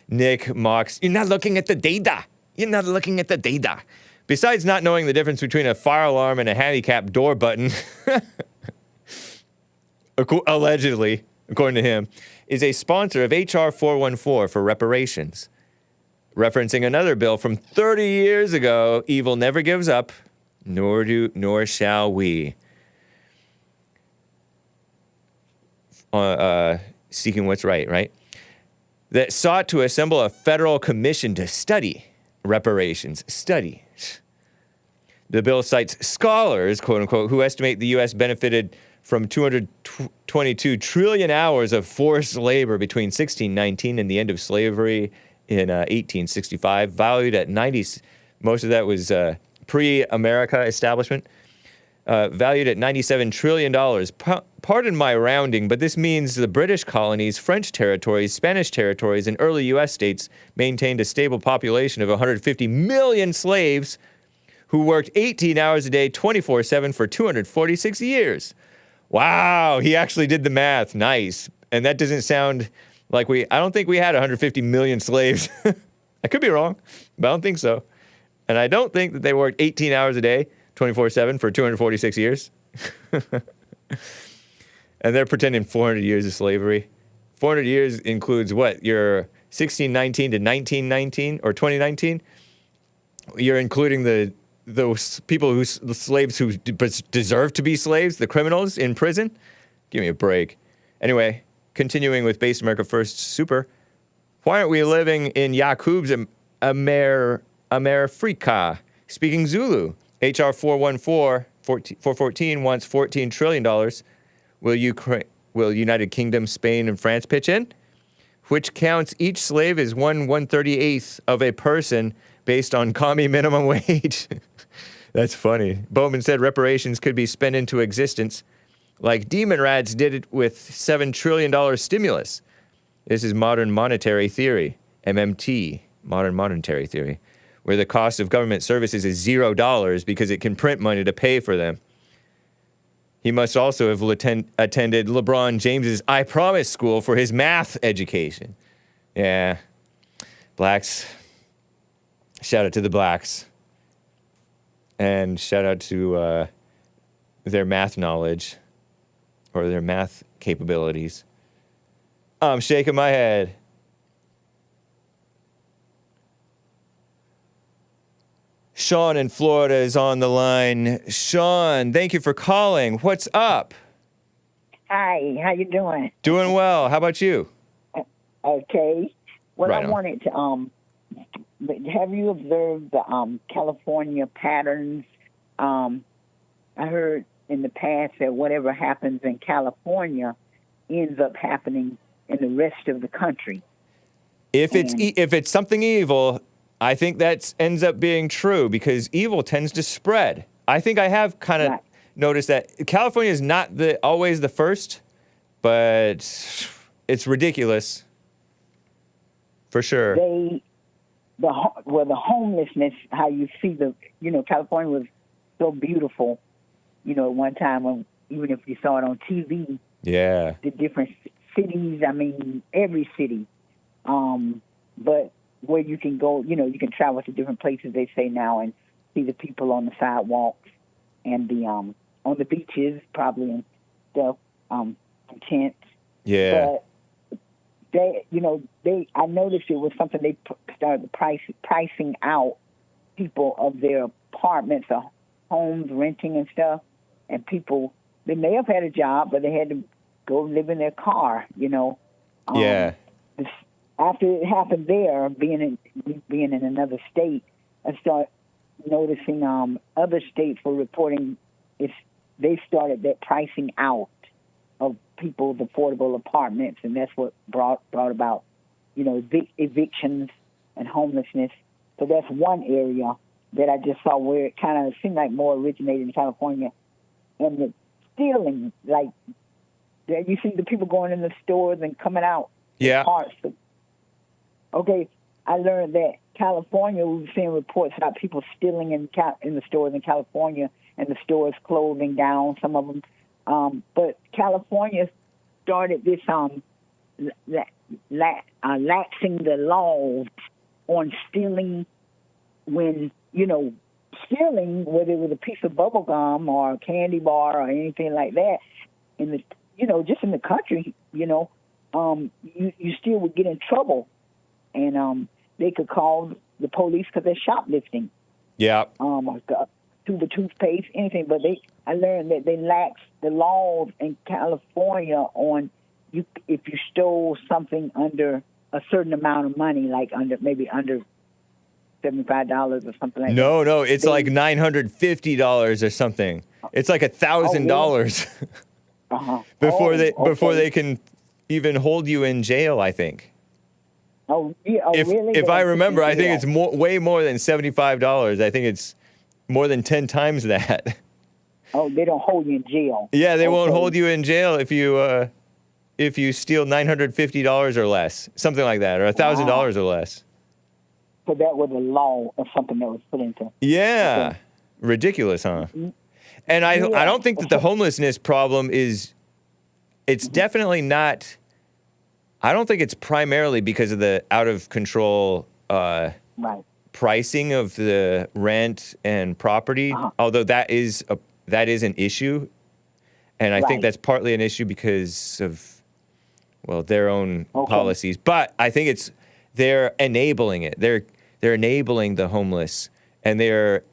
Nick mocks. You're not looking at the data. You're not looking at the data. Besides not knowing the difference between a fire alarm and a handicap door button, allegedly, according to him, is a sponsor of H.R. 414 for reparations. Referencing another bill from 30 years ago, evil never gives up, nor shall we. Seeking what's right? That sought to assemble a federal commission to study reparations. Study. The bill cites scholars, quote unquote, who estimate the U.S. benefited from 222 trillion hours of forced labor between 1619 and the end of slavery in 1865, valued at most of that was pre-America establishment, valued at $97 trillion. Pardon my rounding, but this means the British colonies, French territories, Spanish territories, and early U.S. states maintained a stable population of 150 million slaves who worked 18 hours a day, 24/7 for 246 years. Wow, he actually did the math. Nice. And that doesn't sound like I don't think we had 150 million slaves. I could be wrong, but I don't think so. And I don't think that they worked 18 hours a day, 24/7 for 246 years. And they're pretending 400 years of slavery. 400 years includes what? Your 1619 to 1919 or 2019? You're including those people the slaves who deserve to be slaves, the criminals in prison? Give me a break. Anyway, continuing with Base America First Super. Why aren't we living in Yaqub's Amerifrica? Speaking Zulu. HR 414 wants $14 trillion. Will United Kingdom, Spain, and France pitch in? Which counts each slave as 1/138th of a person based on commie minimum wage. That's funny. Bowman said reparations could be spent into existence like demon rats did it with $7 trillion stimulus. This is modern monetary theory, MMT, modern monetary theory, where the cost of government services is $0 because it can print money to pay for them. He must also have attended LeBron James's I Promise school for his math education. Yeah. Blacks. Shout out to the blacks. And shout out to their math knowledge or their math capabilities. I'm shaking my head. Sean in Florida is on the line. Sean, thank you for calling. What's up? Hi, how you doing? Doing well. How about you? Okay. Well, Right I on. wanted to have you observed the California patterns? I heard in the past that whatever happens in California ends up happening in the rest of the country. If it's something evil, I think that ends up being true because evil tends to spread. I think I have kind of Right. noticed that California is not always the first, but it's ridiculous for sure. The homelessness, how you see California was so beautiful, at one time when, even if you saw it on TV, Yeah. the different cities, every city. But where you can go, you can travel to different places, they say now, and see the people on the sidewalks and on the beaches, probably, and stuff, tents. Yeah. But I noticed it was something they started pricing out people of their apartments or homes, renting and stuff, and people, they may have had a job, but they had to go live in their car, Yeah. After it happened there, being in another state, I start noticing other states were reporting they started that pricing out of people's affordable apartments, and that's what brought about, evictions and homelessness. So that's one area that I just saw where it kind of seemed like more originated in California. And the stealing, like, you see the people going in the stores and coming out. Yeah. Parts of, okay, I learned that California, we've seen reports about people stealing in the stores in California, and the stores closing down, some of them. But California started this laxing the laws on stealing when, stealing, whether it was a piece of bubble gum or a candy bar or anything like that, just in the country, you still would get in trouble. And they could call the police because they're shoplifting. Yeah. Tube of toothpaste, anything. But I learned that they laxed the laws in California on if you stole something under a certain amount of money, like under $75 or something like that. No, it's like $950 or something. It's like $1,000 before they can even hold you in jail, I think. Oh, yeah. Really? If I remember, I think it's way more than $75. I think it's more than 10 times that. Oh, they don't hold you in jail. Yeah, they won't hold you in jail if you steal $950 or less, something like that, or $1,000 or less. So that was a law or something that was put into. Yeah, okay. Ridiculous, huh? And I don't think that the homelessness problem is. It's definitely not. I don't think it's primarily because of the out of control right. pricing of the rent and property, although that is an issue. And I think that's partly an issue because of, well, their own policies. But I think they're enabling it. They're enabling the homeless, and they're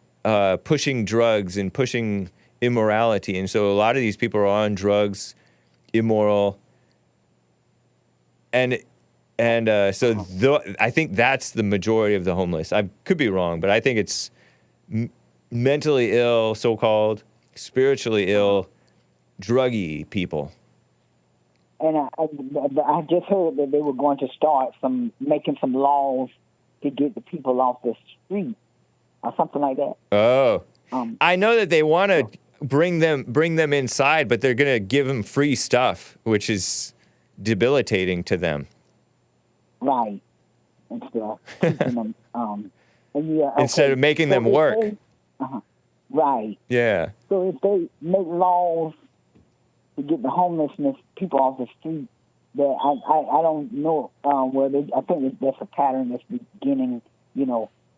pushing drugs and pushing immorality. And so a lot of these people are on drugs, immoral, and I think that's the majority of the homeless. I could be wrong, but I think it's mentally ill, so-called, spiritually ill, druggy people. And I just heard that they were going to start making some laws to get the people off the street or something like that. Oh, I know that they want to bring them inside, but they're going to give them free stuff, which is debilitating to them. Right. Instead of keeping them, instead of making them work. Right. Yeah. So if they make laws to get the homelessness people off the street, that I don't know where I think that's a pattern that's beginning,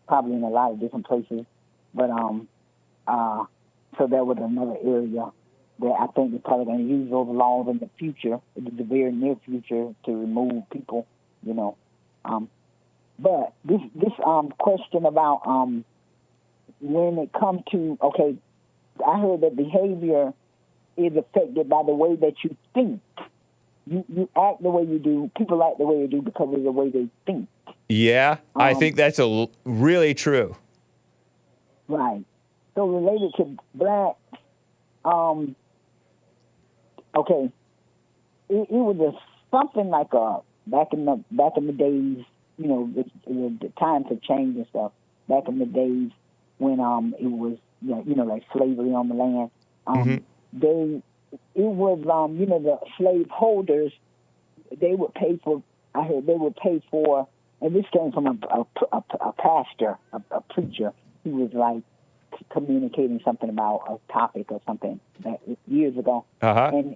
probably in a lot of different places. But so that was another area that I think they're probably going to use those laws in the future, in the very near future, to remove people, But this question about when it comes to, I heard that behavior is affected by the way that you think. You act the way you do. People act the way they do because of the way they think. Yeah, I think that's really true. Right. So related to blacks, it was something like back in the days, the times have changed and stuff. Back in the days when it was like slavery on the land, the slave holders, they would pay for. I heard they would pay for, and this came from a pastor, a preacher. He was like communicating something about a topic or something years ago, and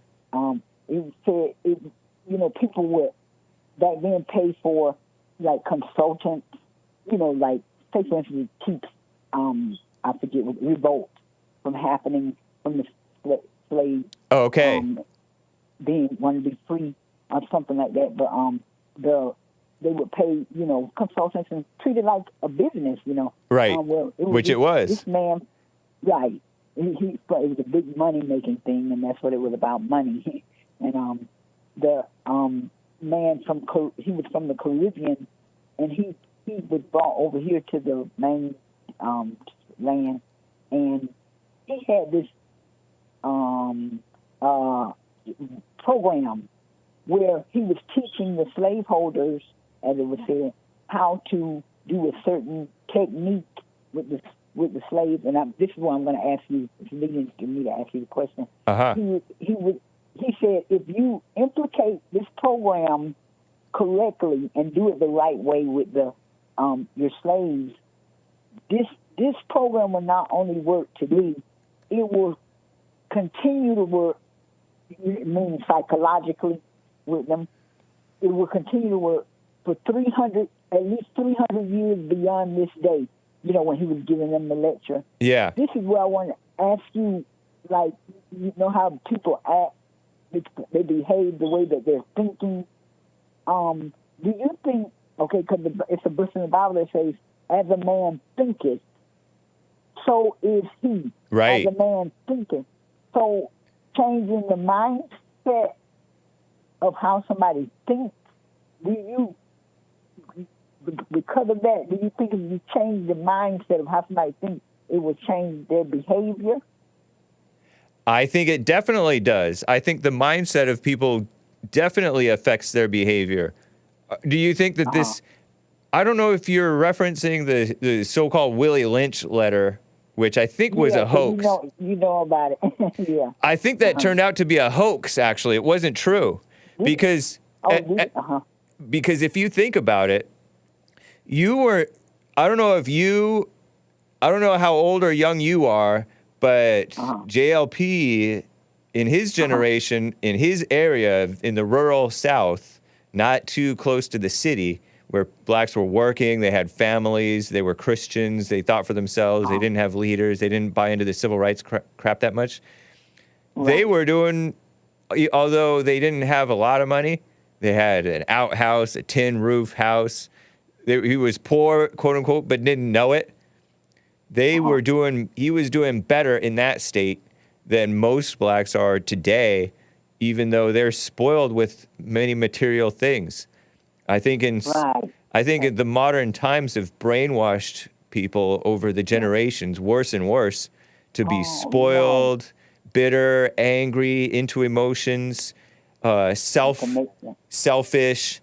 it said people would back then pay for like consultants, like say for instance it keeps I forget what revolt from happening from the slave being wanting to be free or something like that, but they would pay, consultants and treat it like a business, Right. Which it was. This man, right. It was a big money-making thing, and that's what it was about, money. And the man he was from the Caribbean, and he was brought over here to the main land, and he had this program where he was teaching the slaveholders, as it was said, how to do a certain technique with the slaves. And this is what I'm going to ask you. It's leading to me to ask you the question. He said, if you implicate this program correctly and do it the right way with your slaves, this program will not only work today, it will continue to work. It means psychologically with them. It will continue to work for at least 300 years beyond this day, when he was giving them the lecture. Yeah. This is where I want to ask you, like, how people act, they behave the way that they're thinking. Do you think, because it's a verse in the Bible that says, as a man thinketh, so is he. Right. As a man thinketh. So changing the mindset of how somebody thinks, because of that, do you think if you change the mindset of how somebody thinks, it will change their behavior? I think it definitely does. I think the mindset of people definitely affects their behavior. Do you think that this... I don't know if you're referencing the so-called Willie Lynch letter, which I think was a hoax. You know about it. Yeah. I think that turned out to be a hoax, actually. It wasn't true. Because if you think about it, I don't know how old or young you are, but JLP in his generation, in his area, in the rural South, not too close to the city, where blacks were working, they had families, they were Christians, they thought for themselves, they didn't have leaders, they didn't buy into the civil rights crap that much. Right. They were doing, although they didn't have a lot of money, they had an outhouse, a tin roof house. He was poor, quote unquote, but didn't know it. He was doing better in that state than most blacks are today, even though they're spoiled with many material things. I think in the modern times have brainwashed people over the generations, worse and worse, to be spoiled, bitter, angry, into emotions, selfish,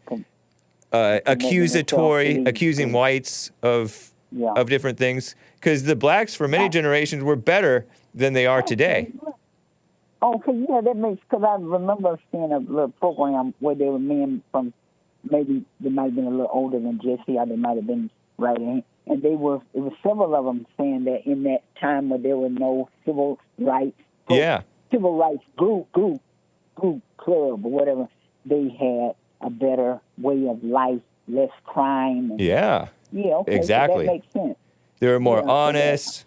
accusatory, accusing whites of different things. Because the blacks for many generations were better than they are today. Okay, yeah, that makes, because I remember seeing a little program where there were men from, maybe they might have been a little older than Jesse, or they might have been writing, and it was several of them saying that in that time where there were no civil rights, civil rights group club or whatever, they had a better way of life, less crime. And, exactly. So that makes sense. They were more honest.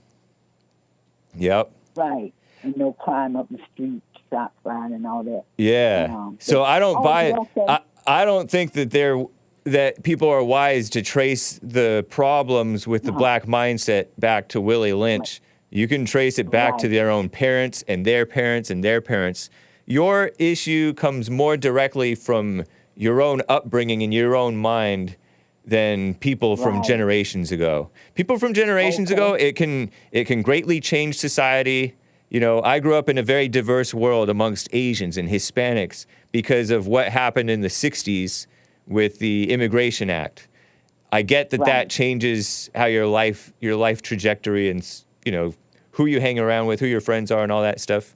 Yep. Right. And no crime up the street, shot firing and all that. Yeah. So I don't buy it. Okay. I don't think that people are wise to trace the problems with the black mindset back to Willie Lynch. Right. You can trace it back to their own parents and their parents and their parents. Your issue comes more directly from your own upbringing and your own mind than people from generations ago. People from generations ago, it can greatly change society. You know, I grew up in a very diverse world amongst Asians and Hispanics because of what happened in the 60s with the Immigration Act. I get that that changes how your life trajectory and, you know, who you hang around with, who your friends are and all that stuff,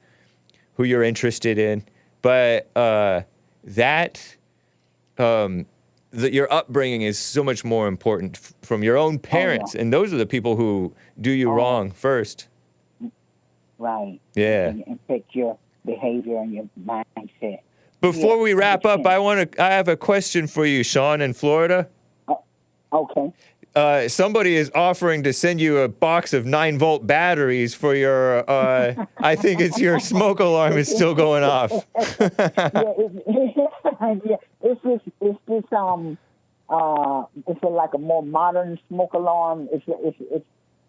who you're interested in. But your upbringing is so much more important from your own parents. And those are the people who do you wrong first. Right. Yeah. And affect your behavior and your mindset. Before we wrap up, I have a question for you, Sean, in Florida. Okay. Somebody is offering to send you a box of 9-volt batteries for your, I think it's your smoke alarm is still going off. It's like a more modern smoke alarm. It's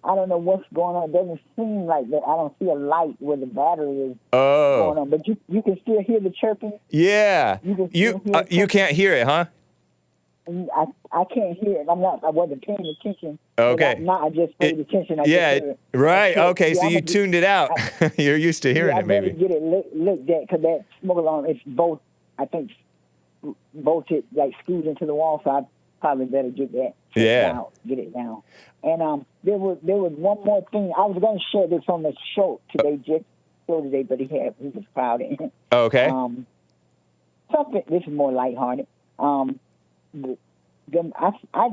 I don't know what's going on. It doesn't seem like that. I don't see a light where the battery is going on. But you can still hear the chirping? Yeah. You can't hear it, huh? I can't hear it. I wasn't paying attention. Okay. I just paid attention. Right. Okay, so you tuned it out. You're used to hearing it, maybe. I better get it looked at, because that smoke alarm, it's both, I think, bolted, like screwed into the wall, so I probably better get that out, get it down. And there was one more thing. I was going to share this on the show today, but he was crowded. Okay. Something, this is more lighthearted. I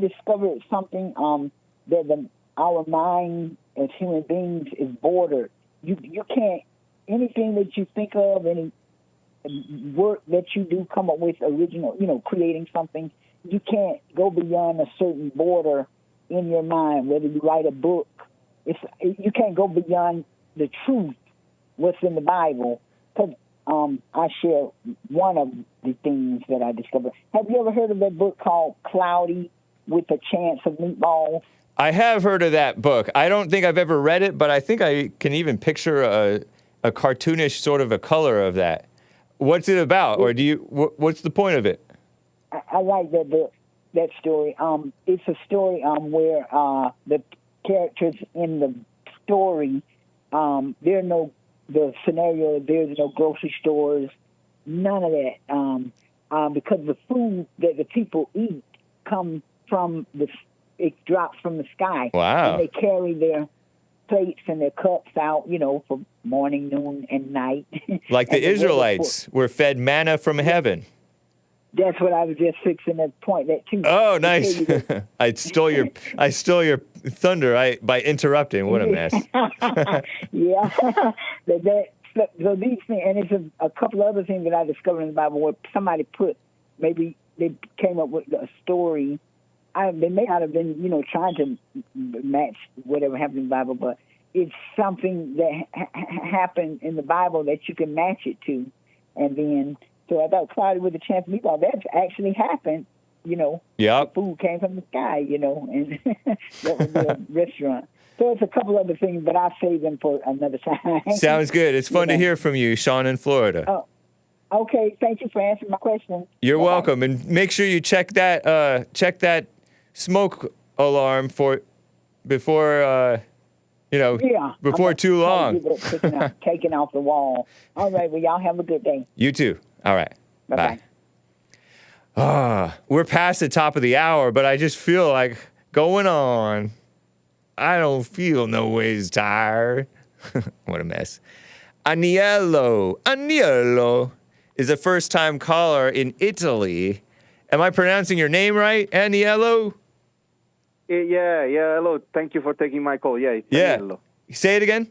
discovered something that our mind as human beings is bordered. You can't, anything that you think of, any work that you do, come up with original, creating something, you can't go beyond a certain border in your mind. Whether you write a book, you can't go beyond the truth, what's in the Bible. Because I share one of the things that I discovered. Have you ever heard of that book called Cloudy with a Chance of Meatballs? I have heard of that book. I don't think I've ever read it, but I think I can even picture a cartoonish sort of a color of that. What's it about, or what's the point of it? I like that book, that story. It's a story where the characters in the story, there's no grocery stores, none of that, because the food that the people eat comes from it drops from the sky. Wow. And they carry their plates and their cups out, for morning, noon, and night. Like the Israelites were fed manna from heaven. That's what I was just fixing to point that too. Oh, nice! I stole your thunder by interrupting. What a mess! Yeah, so these things, and it's a couple of other things that I discovered in the Bible where somebody maybe they came up with a story they may not have been, trying to match whatever happened in the Bible, but it's something that happened in the Bible that you can match it to. And then, so I thought Cloudy with a Chance of Meatballs, that actually happened, Yep. The food came from the sky, and that was a restaurant. So it's a couple other things, but I'll save them for another time. Sounds good. It's fun to hear from you, Sean in Florida. Oh, okay. Thank you for answering my question. You're Bye-bye. welcome, and make sure you check that smoke alarm before before too long. Taken off the wall. All right. Well, y'all have a good day. You too. All right. Bye-bye. Bye. We're past the top of the hour, but I just feel like going on. I don't feel no ways tired. What a mess. Aniello is a first-time caller in Italy. Am I pronouncing your name right, Aniello? Yeah, hello. Thank you for taking my call. Yeah, it's Aniello. Say it again.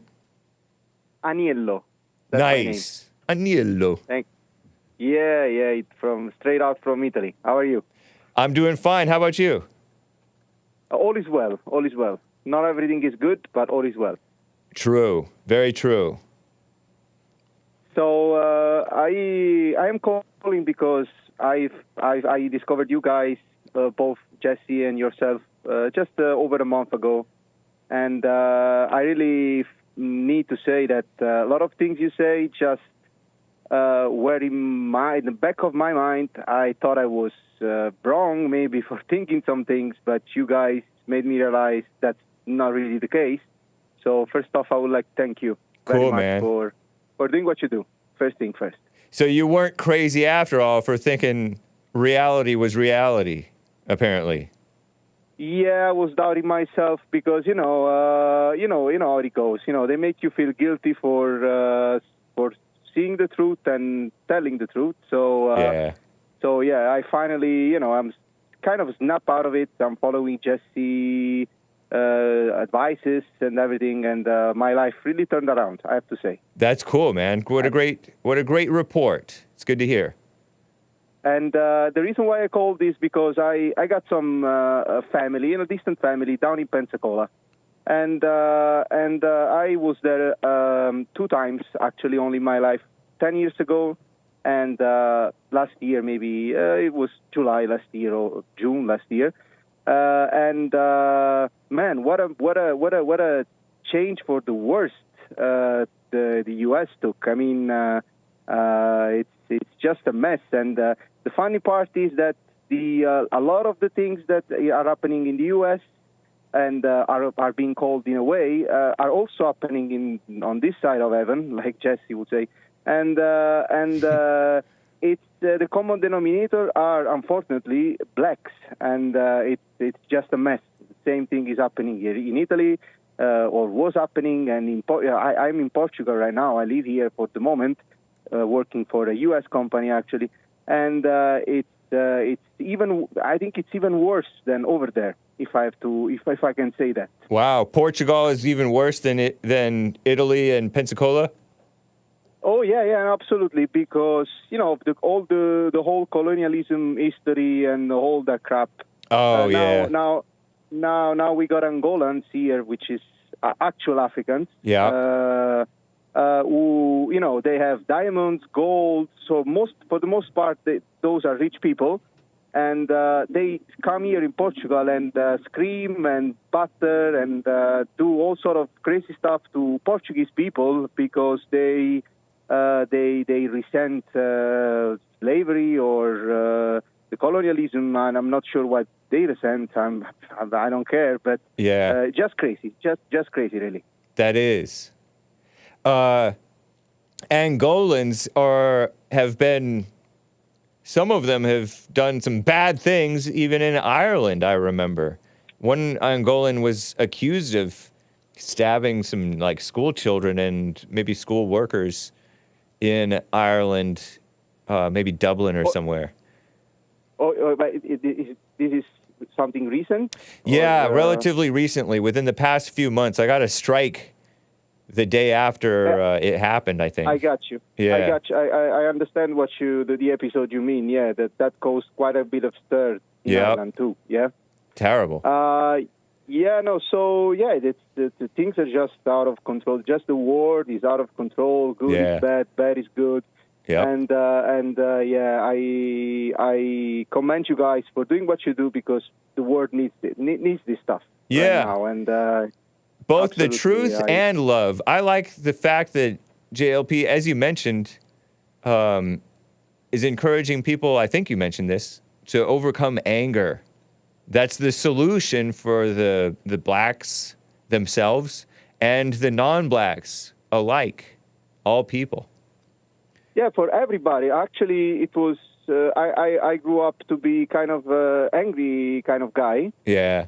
Aniello. That's my name. Nice. Aniello. Yeah, it's straight out from Italy. How are you? I'm doing fine. How about you? All is well. Not everything is good, but all is well. True. Very true. So I am calling because I discovered you guys, both Jesse and yourself, just over a month ago, and I really need to say that a lot of things you say just were in the back of my mind. I thought I was wrong, maybe for thinking some things, but you guys made me realize that's not really the case. So first off, I would like to thank you very much for doing what you do. First thing first. So you weren't crazy after all for thinking reality was reality, apparently. Yeah, I was doubting myself because you know how it goes. They make you feel guilty for seeing the truth and telling the truth. So I finally, I'm kind of snap out of it. I'm following Jesse advices and everything, and my life really turned around, I have to say. That's cool, man. What a great report. It's good to hear. And the reason why I called is because I got some family, a distant family down in Pensacola, and I was there 2 times actually only in my life, 10 years ago, and last year maybe it was July last year or June last year. Man, what a change for the worst the U.S. took. I mean, it's just a mess. And the funny part is that a lot of the things that are happening in the U.S. and are being called in a way are also happening on this side of heaven, like Jesse would say. And it's the common denominator are unfortunately blacks, and it's just a mess. The same thing is happening here in Italy, or was happening, and I'm in Portugal right now. I live here for the moment, working for a U.S. company actually, and it's even. I think it's even worse than over there. If I can say that. Wow, Portugal is even worse than Italy and Pensacola. Oh yeah, absolutely. Because the whole colonialism history and all that crap. Oh Now we got Angolans here, which is actual Africans. Yeah. Who they have diamonds, gold. So for the most part, those are rich people, and they come here in Portugal and scream and batter and do all sort of crazy stuff to Portuguese people because they resent slavery or the colonialism, and I'm not sure what they resent. I don't care, but just crazy, just crazy, really. That is. Angolans have been. Some of them have done some bad things, even in Ireland. I remember one Angolan was accused of stabbing some school children and maybe school workers in Ireland, maybe Dublin or somewhere. But this is something recent? Yeah, relatively recently. Within the past few months, I got a strike the day after it happened, I think. I got you. Yeah. I got you. I understand what the episode you mean. Yeah, that caused quite a bit of stir in Ireland too. Yeah. Terrible. Yeah, no. So yeah, the things are just out of control. Just the world is out of control. Good is bad, bad is good. Yep. And yeah, I commend you guys for doing what you do because the world needs this stuff right now. And both the truth and love. I like the fact that JLP, as you mentioned, is encouraging people. I think you mentioned this, to overcome anger. That's the solution for the blacks themselves and the non-blacks alike, all people. Yeah, for everybody. Actually, it was, I grew up to be kind of angry kind of guy. Yeah.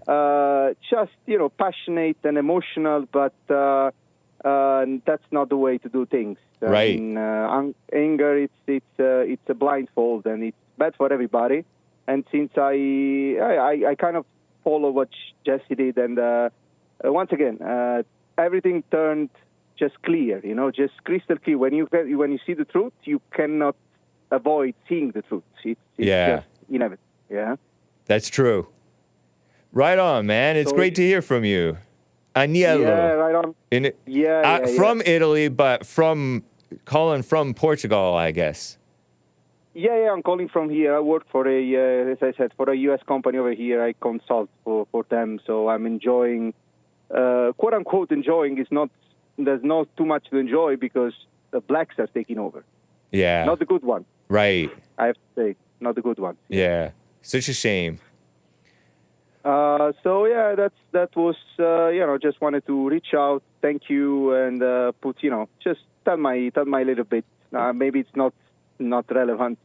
Just, passionate and emotional, but that's not the way to do things. Right. I mean, anger, it's a blindfold, and it's bad for everybody. And since I kind of follow what Jesse did, and once again, everything turned just clear, just crystal clear. When you see the truth, you cannot avoid seeing the truth. It's just inevitable. Yeah, that's true. Right on, man. It's great to hear from you, Aniello. Yeah, right on. From Italy, but calling from Portugal, I guess. Yeah, I'm calling from here. I work for as I said, for a U.S. company over here. I consult for them, so I'm enjoying, quote unquote, enjoying. There's not too much to enjoy because the blacks are taking over. Yeah. Not the good one. Right. I have to say, not the good one. Yeah. Such a shame. So yeah, that was just wanted to reach out, thank you, and put just tell my little bit. Maybe it's not relevant,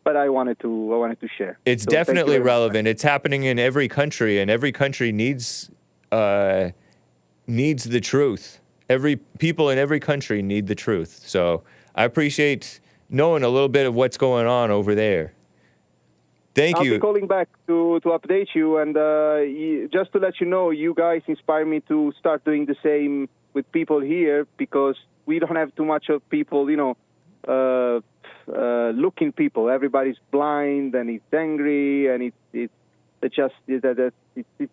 but I wanted to share. It's definitely relevant. It's happening in every country, and every country needs the truth. Every people in every country need the truth. So I appreciate knowing a little bit of what's going on over there. Thank you. I'll be calling back to update you, and just to let you know, you guys inspire me to start doing the same with people here, because we don't have too much of people, looking people. Everybody's blind and it's angry, and it's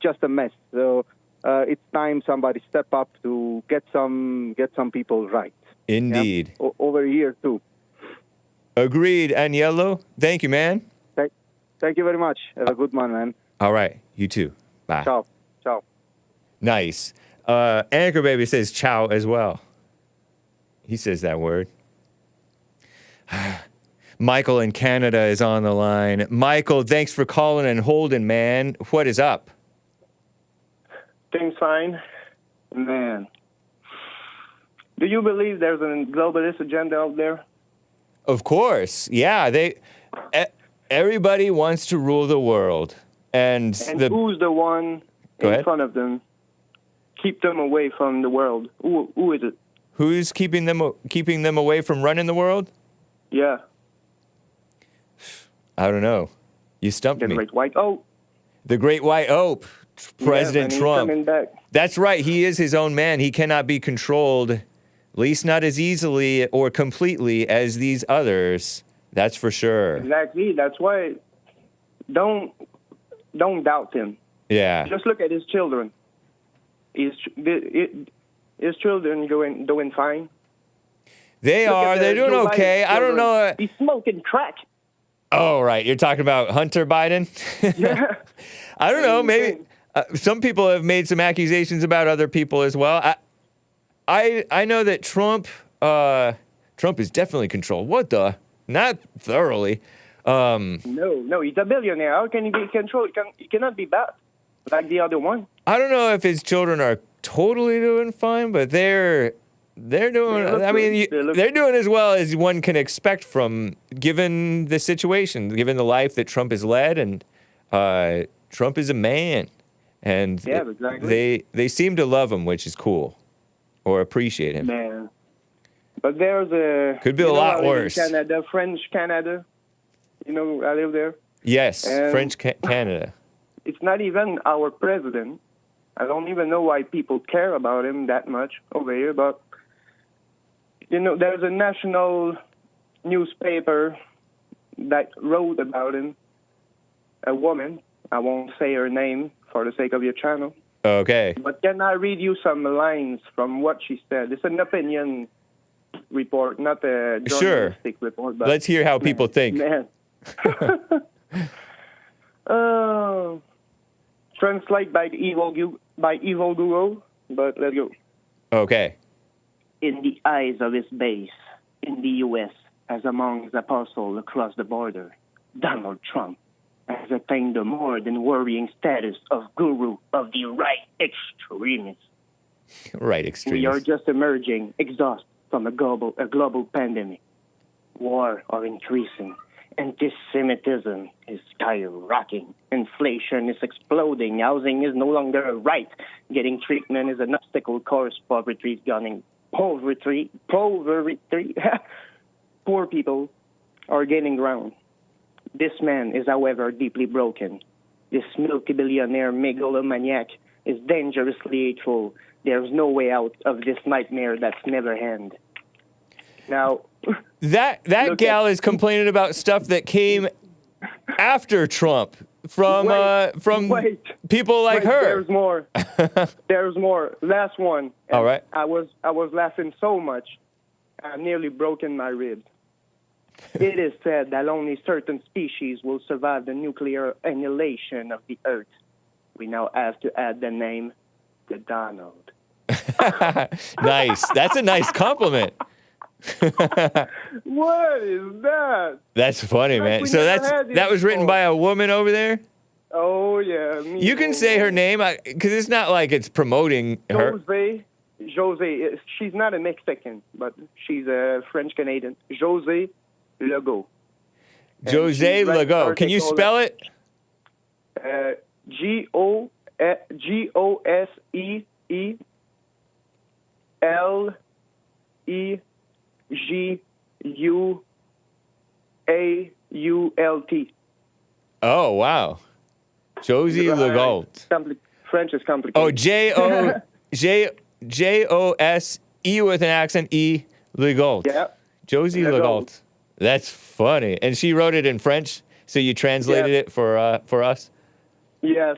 just a mess. So it's time somebody step up to get some people right. Indeed. Yeah? Over here too. Agreed, Aniello. Thank you, man. Thank you very much. Have a good one, man. All right. You too. Bye. Ciao. Nice. Anchor Baby says ciao as well. He says that word. Michael in Canada is on the line. Michael, thanks for calling and holding, man. What is up? Things fine. Man. Do you believe there's a globalist agenda out there? Of course. Yeah, everybody wants to rule the world. And who's the one in front of them? Keep them away from the world. Who is it? Who's keeping them away from running the world? Yeah. I don't know. You stumped me. The Great White Oak. The Great White Oak. President Trump. Coming back. That's right. He is his own man. He cannot be controlled, at least not as easily or completely as these others. That's for sure. Exactly. That's why don't doubt him. Yeah. Just look at his children. His children doing fine. They're doing okay. I don't know. He's smoking crack. Oh, right. You're talking about Hunter Biden? Yeah. I don't know. Maybe some people have made some accusations about other people as well. I know that Trump is definitely controlled. What the? Not thoroughly. No, he's a billionaire. How can he be controlled? He cannot be bad like the other one. I don't know if his children are totally doing fine, but they're doing. I mean, they're doing as well as one can expect from given the situation, given the life that Trump has led, and Trump is a man, and exactly. they seem to love him, which is cool, or appreciate him. Man, but there's could be a lot worse. Canada, French Canada. I live there. Yes, and French Canada. It's not even our president. I don't even know why people care about him that much over here, but there's a national newspaper that wrote about him, a woman, I won't say her name for the sake of your channel. Okay. But can I read you some lines from what she said? It's an opinion report, not a journalistic report. But Let's hear how people think. Man. Translate by evil Google, but let's go. Okay. In the eyes of his base in the U.S., as among his apostles across the border, Donald Trump has attained the more than worrying status of guru of the right extremists. Right, We are extremists. just emerging exhausted from a global pandemic. War are increasing. Anti-Semitism is skyrocketing. Inflation is exploding. Housing is no longer a right. Getting treatment is an obstacle course. Poverty is gaining. Poverty. Poor people are gaining ground. This man is, however, deeply broken. This multi-billionaire megalomaniac is dangerously hateful. There's no way out of this nightmare that's never end. Now, That gal is complaining about stuff that came after Trump from wait. people like her. There's more. There's more. Last one. All right. I was laughing so much, I nearly broken my ribs. It is said that only certain species will survive the nuclear annihilation of the Earth. We now have to add the name, the Donald. Nice. That's a nice compliment. What is that? That's funny, man. we So never had that this was written before. by a woman over there? Oh, yeah. You can say her name because it's not like it's promoting her. Josée. She's not a Mexican, but she's a French-Canadian. Josée Legault. And Josée she writes Legault. Can you articles- spell it? GoseeLegault. Oh, wow. Josée Legault. French is complicated. Oh, Josée with an accent E Legault. Yeah. Josée Legault. Legault. That's funny. And she wrote it in French, so you translated it for us? Yes,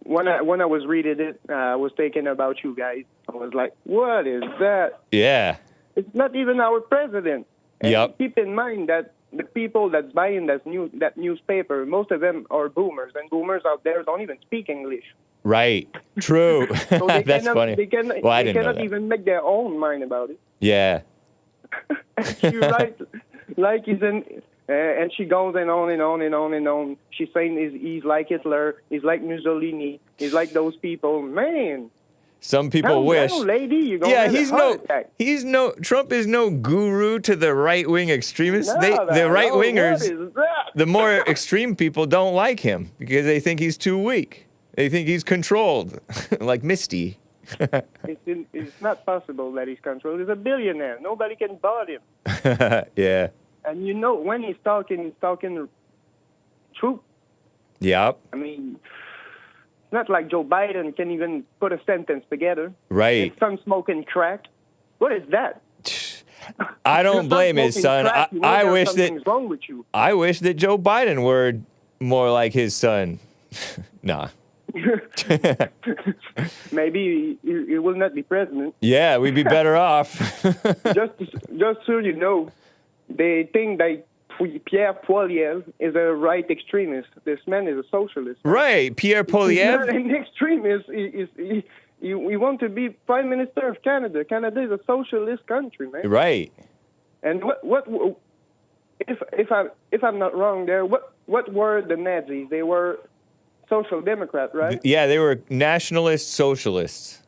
when I was reading it, I was thinking about you guys. I was like, what is that? Yeah. It's not even our president. And Yep. keep in mind that the people that's buying that newspaper, most of them are boomers, and boomers out there don't even speak English. Right. True. So they That's cannot, funny. They cannot, Well, I they didn't know cannot that. even make their own mind about it. Yeah. She writes like he's in, and she goes and on and on and on and on. She's saying he's like Hitler, he's like Mussolini, he's like those people. Man, Some people calm wish. down, lady, you're gonna Yeah, have a heart attack. Trump is no guru to the right-wing extremists. No, The man, right-wingers, what is that? the more extreme people don't like him because they think he's too weak. They think he's controlled, like Misty. It's not possible that he's controlled. He's a billionaire. Nobody can bought him. Yeah. And when he's talking truth. Yep. I mean, it's not like Joe Biden can even put a sentence together. Right. His son smoking crack. What is that? I don't Your blame his smoking son. crack, you know I there's wish something's that wrong with you. I wish that Joe Biden were more like his son. Nah. Maybe he will not be president. Yeah, we'd be better off. Just so you know, they think that Pierre Poilievre is a right extremist. This man is a socialist. Right, Pierre He's not Poilievre. an extremist. He wants to be Prime Minister of Canada. Canada is a socialist country, man. Right. And what if I'm not wrong there, what were the Nazis? They were social democrat, right? Yeah, they were nationalist socialists.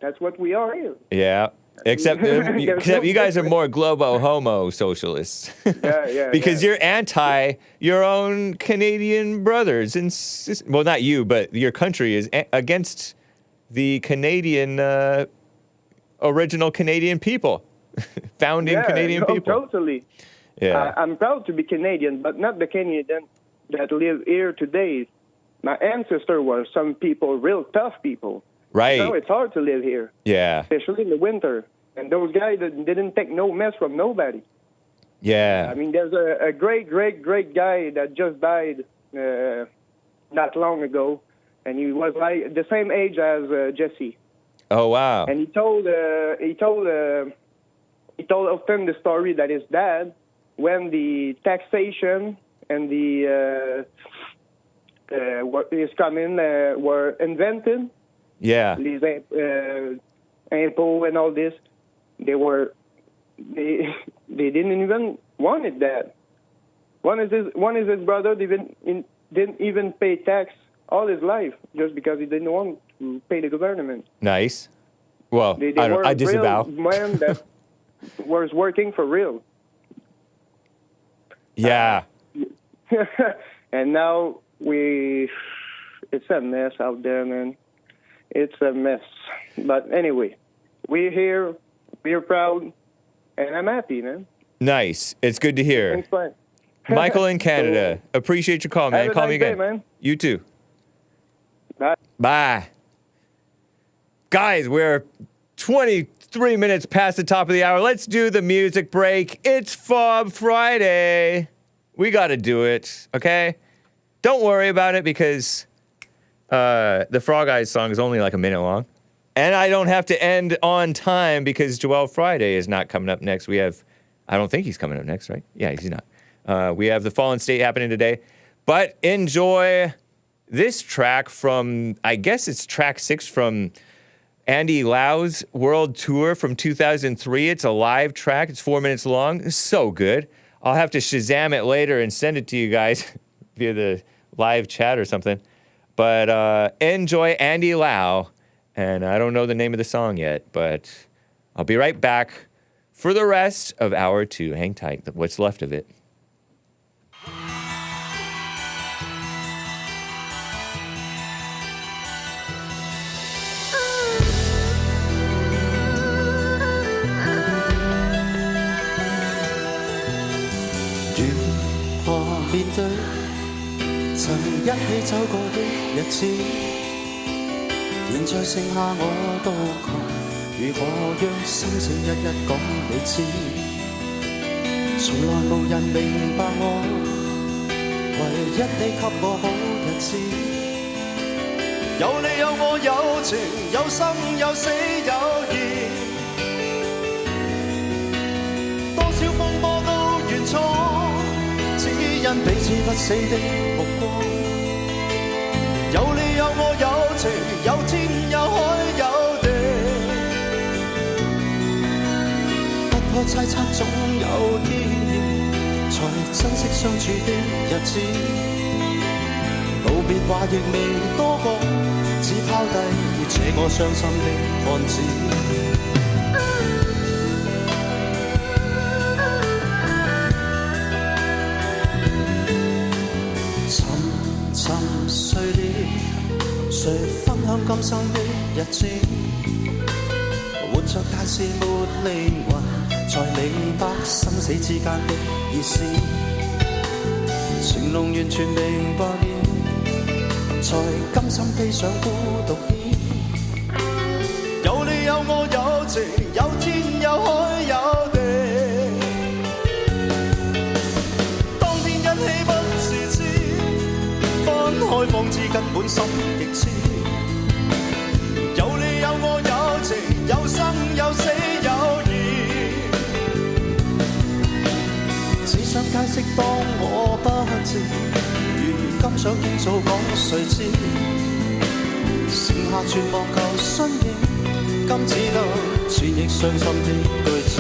That's what we are here. Yeah. Except you guys are more globo homo socialists. Yeah. Because yeah. you're anti your own Canadian brothers and well, not you, but your country is against the Canadian original Canadian people, founding Canadian people. Totally. Yeah. I'm proud to be Canadian, but not the Canadian that live here today. My ancestor were some people, real tough people. Right. Now it's hard to live here, Yeah. especially in the winter. And those guys that didn't take no mess from nobody. Yeah. I mean, there's a great guy that just died not long ago. and he was like the same age as Jesse. Oh wow! And he told often the story that his dad, when the taxation and the what is coming were invented. Yeah. These impôts and all this, they didn't even want it that. One is his brother didn't even pay tax all his life just because he didn't want to pay the government. Nice. Well, They I disavow. real man that was working for real. Yeah. And now it's a mess out there, man. It's a mess. But anyway, we're here, we're proud, and I'm happy, man. Nice. It's good to hear. Thanks, bye. Michael in Canada. Appreciate your call, man. Have a Call nice me again. day, man. You too. Bye. Bye. Guys, we're 23 minutes past the top of the hour. Let's do the music break. It's Fob Friday. We got to do it, okay? Don't worry about it because the Frog Eyes song is only like a minute long. And I don't have to end on time because Joel Friday is not coming up next. I don't think he's coming up next, right? Yeah, he's not. We have the Fallen State happening today. But enjoy this track from, I guess it's track 6 from Andy Lau's World Tour from 2003. It's a live track. It's 4 minutes long. It's so good. I'll have to Shazam it later and send it to you guys via the live chat or something. But enjoy Andy Lau. And I don't know the name of the song yet, but I'll be right back for the rest of hour 2. Hang tight. What's left of it.面對曾一起走過的日子，現在剩下我獨行，如何讓心聲一一講你知？從來無人明白我，唯一你給我好日子，有你有我有情，有生有死有義，多少風波都願闖。因彼此不死的目光，有你有我有情，有天有海有地，不可猜測總有天意，才珍惜相處的日子。道別話亦未多講，只拋低這我傷心的漢子。睡了，誰分享今生的日子？活着但是沒靈魂，才明白生死之間的意思。情濃完全明白了，才甘心披上孤獨衣。有你有我有情，有天有海有地，當天一起不是知。開放至根本心極痴，有你有我有情，有生有死有義，只想解釋當我不知，如今想傾訴講誰知，剩下全忘舊身影，今只得千億傷心的句子。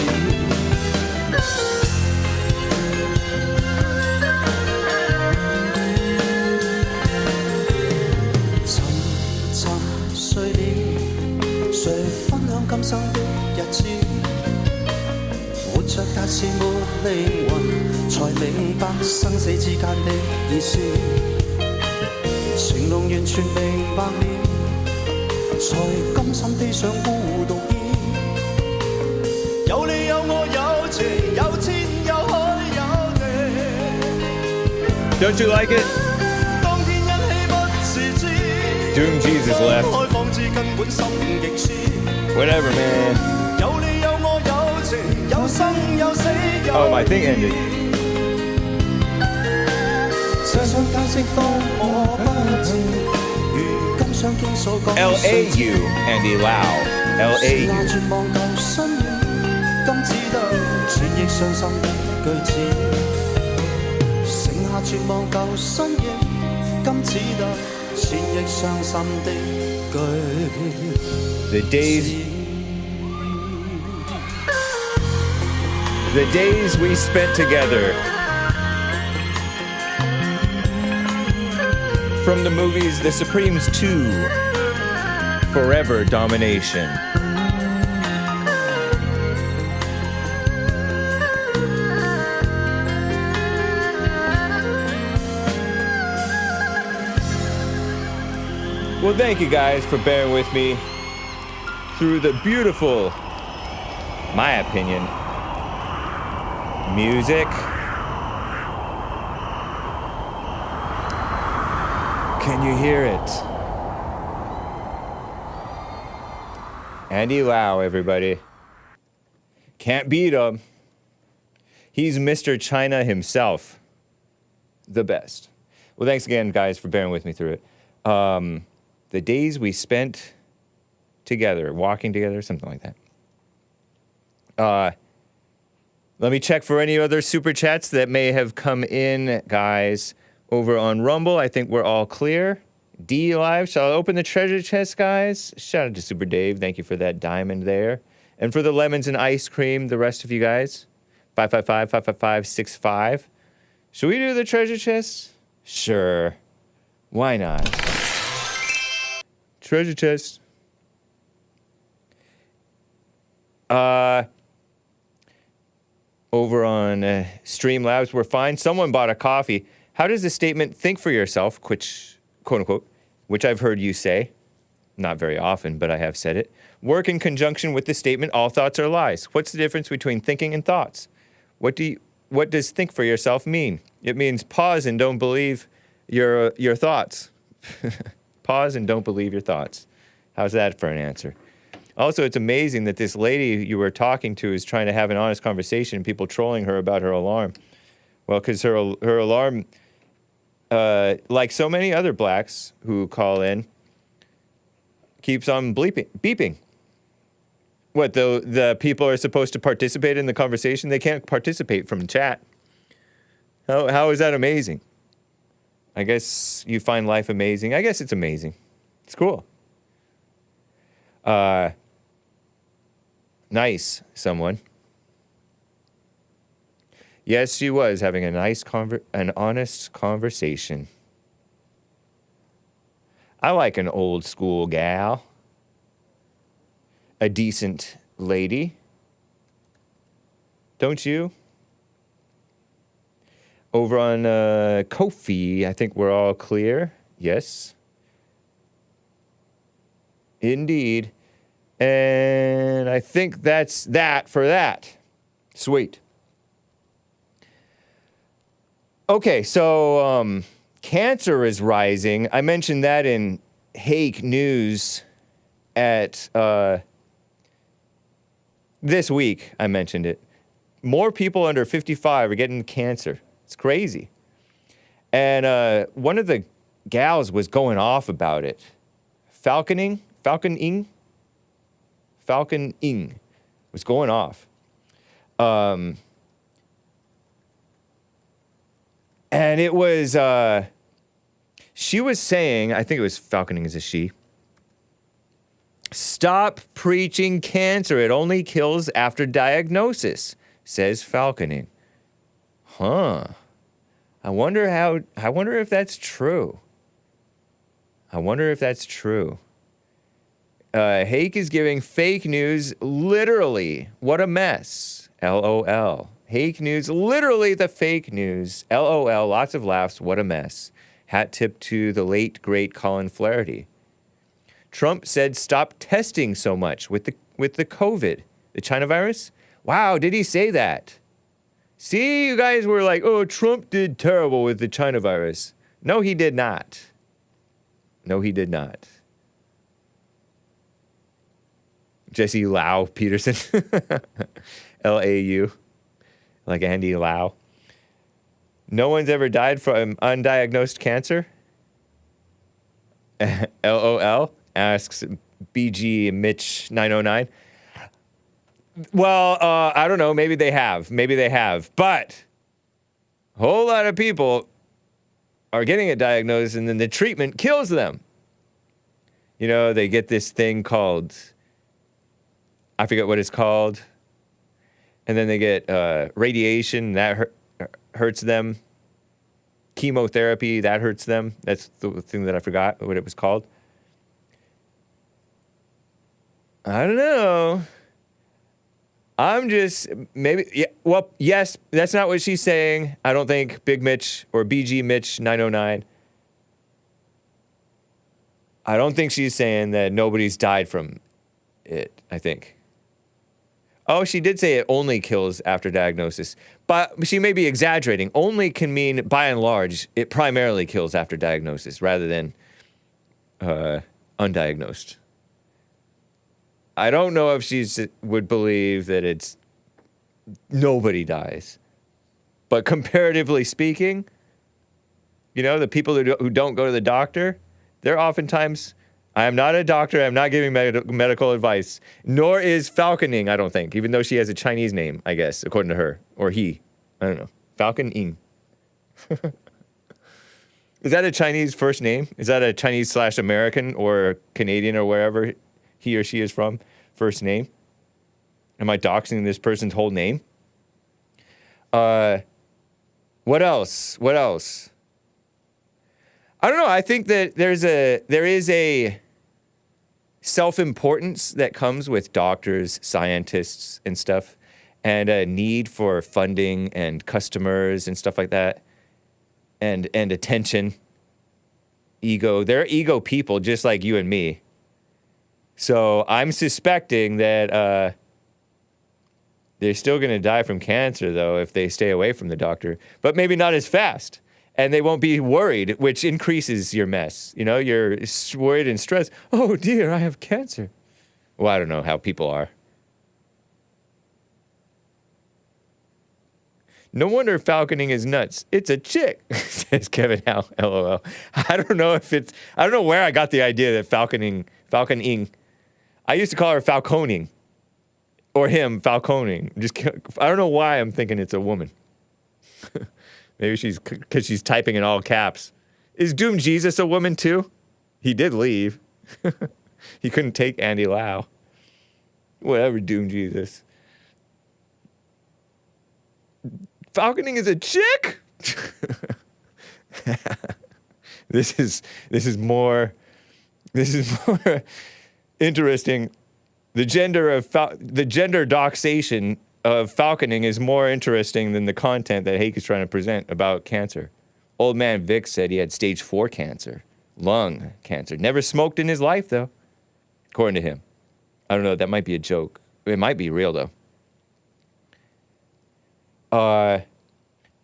今生的日子，活着但是沒靈魂，才明白生死之間的意思。情濃完全明白了，才甘心披上孤獨衣。有你有我有情，有天有海有地。Don't you like it? 當天一起不是知。Doom Jesus left. 開放至根本心極痴。Whatever, man. Oh, my thing ended. L-A-U, Andy Lau. L-A-U. 絕望舊身影，今只得千億傷心的句子。剩下絕望舊身影，今只得千億傷心的句子。The days we spent together. From the movies The Supremes 2, Forever Domination. Well, thank you guys for bearing with me through the beautiful, my opinion, music. Can you hear it? Andy Lau, everybody. Can't beat him. He's Mr. China himself. The best. Well, thanks again, guys, for bearing with me through it. The days we spent together, walking together, something like that. Let me check for any other super chats that may have come in, guys. Over on Rumble, I think we're all clear. D Live, shall I open the treasure chest, guys? Shout out to Super Dave. Thank you for that diamond there. And for the lemons and ice cream, the rest of you guys. 555-555-65. Should we do the treasure chest? Sure. Why not? Treasure chest. Over on Streamlabs, we're fine. Someone bought a coffee. How does the statement "think for yourself," which, quote unquote, which I've heard you say, not very often, but I have said it, work in conjunction with the statement "all thoughts are lies"? What's the difference between thinking and thoughts? What does "think for yourself" mean? It means pause and don't believe your thoughts. Pause and don't believe your thoughts. How's that for an answer? Also, it's amazing that this lady you were talking to is trying to have an honest conversation, people trolling her about her alarm. Well, because her alarm, like so many other blacks who call in, keeps on beeping. What, the people are supposed to participate in the conversation? They can't participate from chat. How is that amazing? I guess you find life amazing. I guess it's amazing. It's cool. Nice, someone. Yes, she was having a nice an honest conversation. I like an old school gal. A decent lady. Don't you? Over on Ko-fi, I think we're all clear. Yes. Indeed. And I think that's that for that. Sweet. Okay, so cancer is rising. I mentioned that in Hake News at this week. I mentioned it. More people under 55 are getting cancer. It's crazy. And one of the gals was going off about it. Falconing was going off. And it was, she was saying, I think it was Falconing is a she, stop preaching cancer. It only kills after diagnosis, says Falconing. Huh. I wonder if that's true. Hake is giving fake news literally. What a mess. LOL. Hake News, literally the fake news. LOL, lots of laughs, what a mess. Hat tip to the late, great Colin Flaherty. Trump said stop testing so much with the COVID, the China virus. Wow, did he say that? See, you guys were like, oh, Trump did terrible with the China virus. No, he did not. Jesse Lau Peterson. L-A-U. Like Andy Lau. No one's ever died from undiagnosed cancer? LOL, asks BG Mitch 909. Well, I don't know. Maybe they have. But a whole lot of people are getting a diagnosis and then the treatment kills them. You know, they get this thing called, I forget what it's called. And then they get radiation, that hurts them. Chemotherapy, that hurts them. That's the thing that I forgot what it was called. I don't know. I'm just, maybe, yeah, well, yes, that's not what she's saying. I don't think Big Mitch or BG Mitch 909. I don't think she's saying that nobody's died from it, I think. Oh, she did say it only kills after diagnosis. But she may be exaggerating. Only can mean, by and large, it primarily kills after diagnosis rather than undiagnosed. I don't know if she would believe that it's nobody dies. But comparatively speaking, you know, the people who don't go to the doctor, they're oftentimes, I am not a doctor, I'm not giving medical advice, nor is falconing, I don't think, even though she has a Chinese name, I guess, according to her, or he. I don't know. Falconing. Is that a Chinese first name? Is that a Chinese/American or Canadian or wherever he or she is from, first name? Am I doxing this person's whole name? What else? I don't know. I think that there is a self-importance that comes with doctors, scientists, and stuff, and a need for funding and customers and stuff like that, and attention, ego. They're ego people just like you and me. So I'm suspecting that they're still going to die from cancer, though, if they stay away from the doctor, but maybe not as fast. And they won't be worried, which increases your mess. You know, you're worried and stressed. Oh, dear, I have cancer. Well, I don't know how people are. No wonder falconing is nuts. It's a chick, says Kevin Howe, LOL. I don't know where I got the idea that falconing. I used to call her falconing. Or him, falconing. I don't know why I'm thinking it's a woman. Maybe because she's typing in all caps. Is Doom Jesus a woman too? He did leave. He couldn't take Andy Lau. Whatever, Doom Jesus. Falconing is a chick? This is more interesting. The gender doxation of falconing is more interesting than the content that Hake is trying to present about cancer. Old man Vic said he had stage 4 cancer, lung cancer. Never smoked in his life, though, according to him. I don't know, that might be a joke. It might be real, though.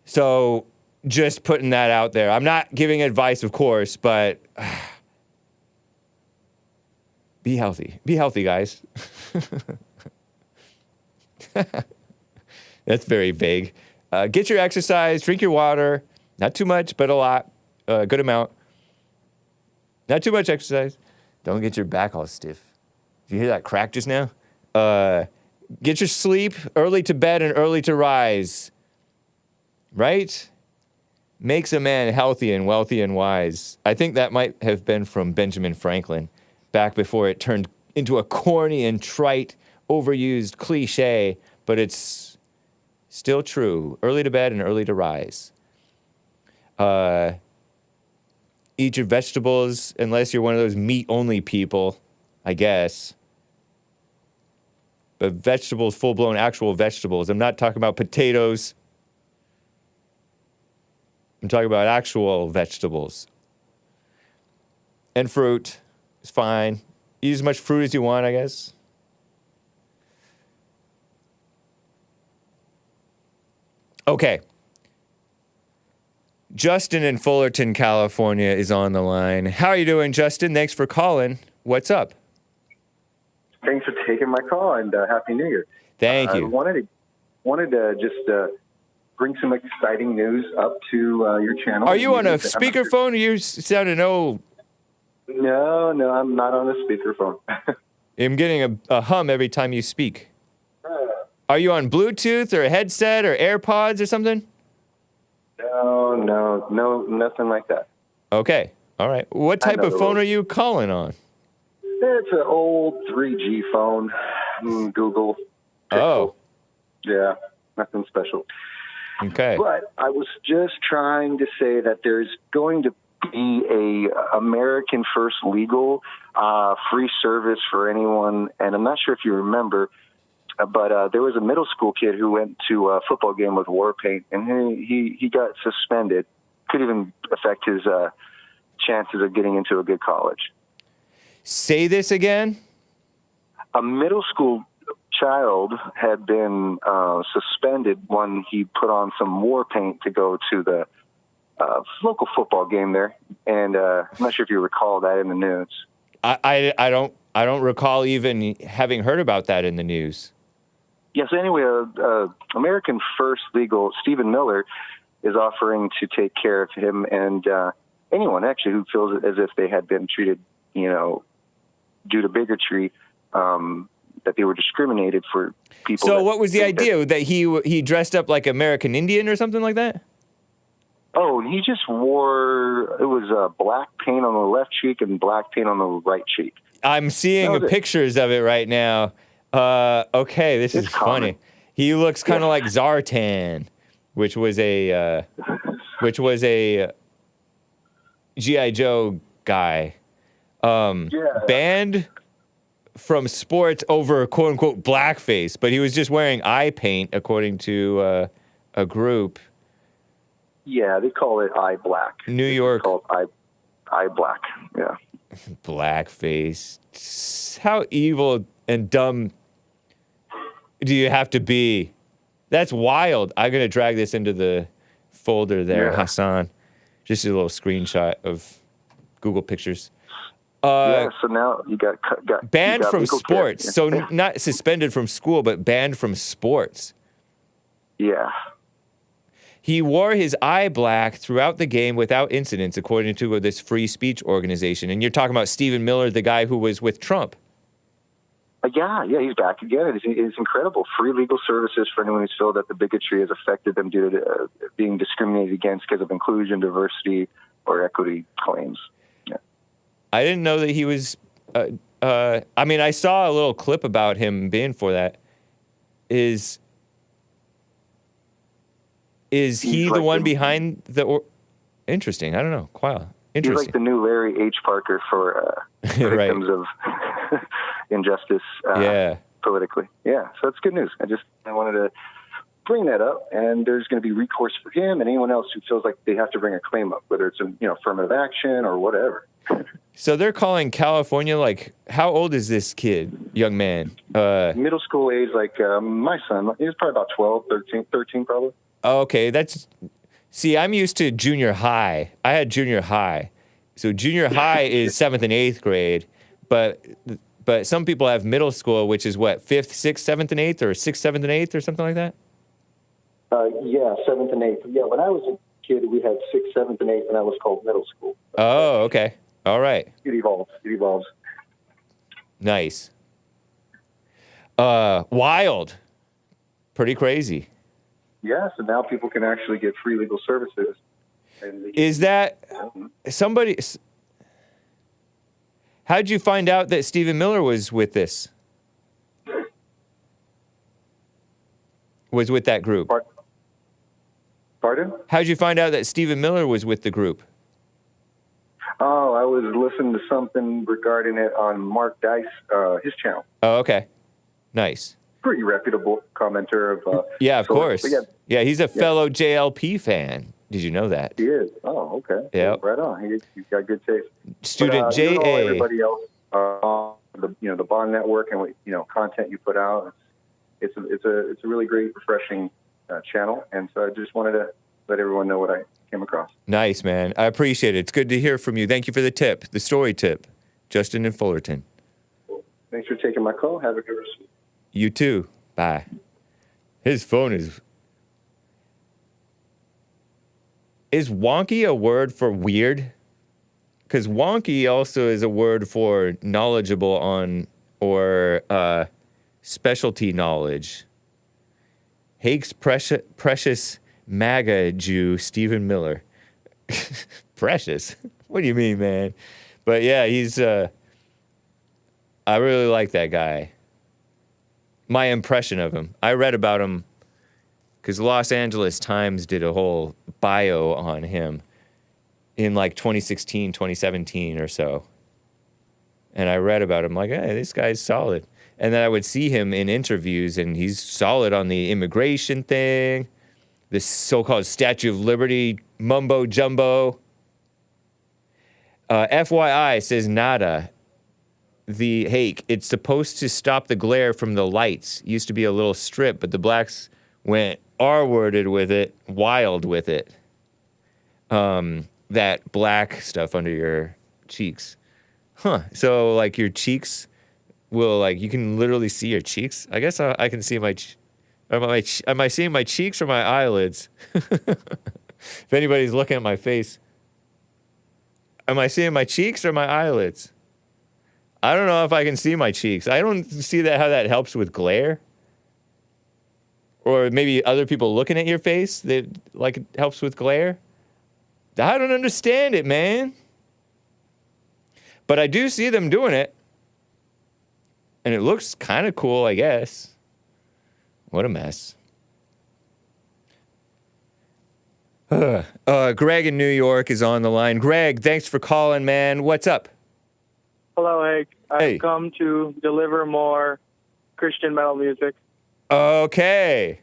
So just putting that out there. I'm not giving advice, of course, but be healthy. Be healthy, guys. That's very vague. Get your exercise, drink your water. Not too much, but a lot. Good amount. Not too much exercise. Don't get your back all stiff. Did you hear that crack just now? Get your sleep, early to bed and early to rise. Right? Makes a man healthy and wealthy and wise. I think that might have been from Benjamin Franklin, back before it turned into a corny and trite, overused cliche, but it's still true. Early to bed and early to rise. Eat your vegetables, unless you're one of those meat-only people, I guess. But vegetables, full-blown actual vegetables. I'm not talking about potatoes. I'm talking about actual vegetables. And fruit is fine. Eat as much fruit as you want, I guess. Okay. Justin in Fullerton, California is on the line. How are you doing, Justin? Thanks for calling. What's up? Thanks for taking my call, and Happy New Year. Thank you. I wanted to just bring some exciting news up to your channel. Are you on a speakerphone? You sounded old. No, I'm not on a speakerphone. I'm getting a hum every time you speak. Are you on Bluetooth or a headset or AirPods or something? No, nothing like that. Okay. All right. What type of phone are you calling on? It's an old 3G phone. Google. Pixel. Oh. Yeah, nothing special. Okay. But I was just trying to say that there's going to be a American First Legal free service for anyone, and I'm not sure if you remember, but there was a middle school kid who went to a football game with war paint, and he got suspended. Could even affect his chances of getting into a good college. Say this again? A middle school child had been suspended when he put on some war paint to go to the local football game there, and I'm not sure if you recall that in the news. I don't recall even having heard about that in the news. Yes. Anyway, American First Legal Stephen Miller is offering to take care of him and anyone actually who feels as if they had been treated, due to bigotry, that they were discriminated for people. So what was the idea? That he dressed up like American Indian or something like that? Oh, he just wore, it was black paint on the left cheek and black paint on the right cheek. I'm seeing pictures of it right now. Okay, this is funny. He looks kind of like Zartan, which was a G.I. Joe guy. Banned from sports over quote unquote blackface, but he was just wearing eye paint according to a group. Yeah, they call it eye black. New York. It's called eye black. Yeah. Blackface. How evil and dumb do you have to be? That's wild. I'm going to drag this into the folder there, Hassan. Just a little screenshot of Google Pictures. So now you got banned from sports. Care. So not suspended from school, but banned from sports. Yeah. He wore his eye black throughout the game without incidents, according to this free speech organization. And you're talking about Stephen Miller, the guy who was with Trump. Yeah, he's back again. It's incredible. Free legal services for anyone who's felt that the bigotry has affected them due to being discriminated against because of inclusion, diversity, or equity claims. Yeah. I didn't know that he was... I saw a little clip about him being for that. Is he the one behind the... Interesting. I don't know. Wow. Interesting. He's like the new Larry H. Parker for victims of injustice politically. Yeah, so it's good news. I wanted to bring that up, and there's going to be recourse for him and anyone else who feels like they have to bring a claim up, whether it's affirmative action or whatever. So they're calling California, like, how old is this kid, young man? Middle school age, like my son. He was probably about 12, 13 probably. Okay, see, I'm used to junior high. I had junior high. So junior high is 7th and 8th grade, but some people have middle school, which is what, 5th, 6th, 7th, and 8th, or 6th, 7th, and 8th, or something like that? 7th and 8th. Yeah, when I was a kid, we had 6th, 7th, and 8th, and that was called middle school. Oh, okay. All right. It evolves. Nice. Wild. Pretty crazy. Yeah, so now people can actually get free legal services. Is that somebody... How'd you find out that Stephen Miller was with this? Was with that group? Pardon? How'd you find out that Stephen Miller was with the group? Oh, I was listening to something regarding it on Mark Dice, his channel. Oh, okay. Nice. Pretty reputable commenter of... yeah, of course. Yeah, he's a fellow JLP fan. Did you know that? He is. Oh, okay. Yeah. Right on. He's got good taste. Student JA. Everybody else on the Bond Network and what content you put out. It's a really great, refreshing channel, and so I just wanted to let everyone know what I came across. Nice, man. I appreciate it. It's good to hear from you. Thank you for the tip, the story tip, Justin in Fullerton. Thanks for taking my call. Have a good rest. You too. Bye. His phone is... Is wonky a word for weird? Because wonky also is a word for knowledgeable on or specialty knowledge. Hake's precious MAGA Jew, Stephen Miller. Precious? What do you mean, man? But yeah, he's, I really like that guy. My impression of him. I read about him because Los Angeles Times did a whole bio on him in like 2016, 2017 or so. And I read about him like, hey, this guy's solid. And then I would see him in interviews, and he's solid on the immigration thing, this so-called Statue of Liberty mumbo jumbo. FYI, says Nada, the Hake, it's supposed to stop the glare from the lights. Used to be a little strip, but the blacks went R-worded with it, wild with it. That black stuff under your cheeks. Huh. So, like, your cheeks will, like, you can literally see your cheeks? I guess I can see my... Am I seeing my cheeks or my eyelids? If anybody's looking at my face. Am I seeing my cheeks or my eyelids? I don't know if I can see my cheeks. I don't see how that helps with glare. Or maybe other people looking at your face that, like, it helps with glare. I don't understand it, man. But I do see them doing it. And it looks kind of cool, I guess. What a mess. Greg in New York is on the line. Greg, thanks for calling, man. What's up? Hello, Hake. I've come to deliver more Christian metal music. Okay.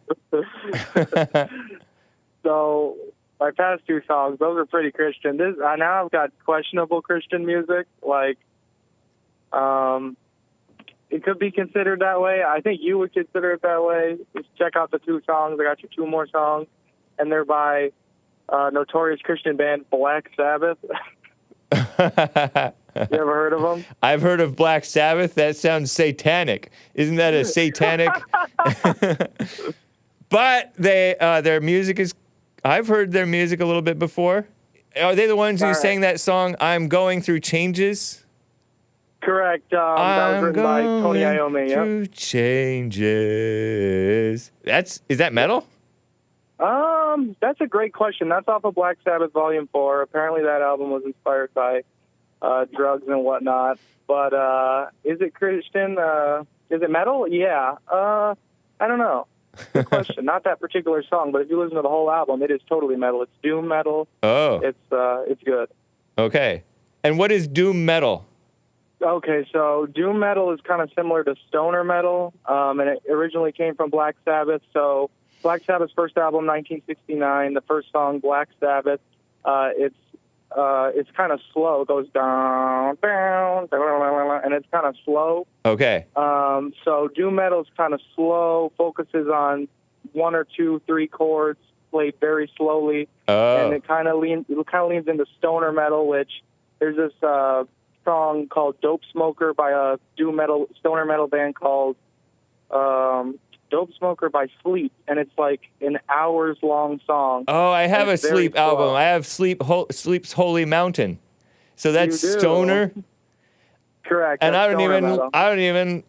So, my past two songs, those are pretty Christian. Now I've got questionable Christian music. Like, it could be considered that way. I think you would consider it that way. Just check out the two songs. I got you two more songs. And they're by notorious Christian band Black Sabbath. You ever heard of them? I've heard of Black Sabbath. That sounds satanic. Isn't that a satanic? But their music is... I've heard their music a little bit before. Are they the ones who sang that song, I'm Going Through Changes? Correct. That was written by Tony Iommi. Through changes. Is that metal? That's a great question. That's off of Black Sabbath Volume 4. Apparently that album was inspired by drugs and whatnot. But is it Christian? Is it metal? Yeah. I don't know. Good question. Not that particular song, but if you listen to the whole album, it is totally metal. It's doom metal. Oh. It's good. Okay. And what is doom metal? Okay, so doom metal is kind of similar to stoner metal, and it originally came from Black Sabbath. So Black Sabbath's first album, 1969, the first song, Black Sabbath, it's kind of slow. It goes down, down, down, and it's kind of slow. Okay. So doom metal is kind of slow, focuses on 1 or 2, 3 chords, played very slowly, and it kind of leans into stoner metal, which there's this song called Dope Smoker by a stoner metal band called Dope Smoker by Sleep, and it's like an hours-long song. Oh, I have a Sleep album. I have Sleep's Holy Mountain. So that's stoner? Correct. And I don't even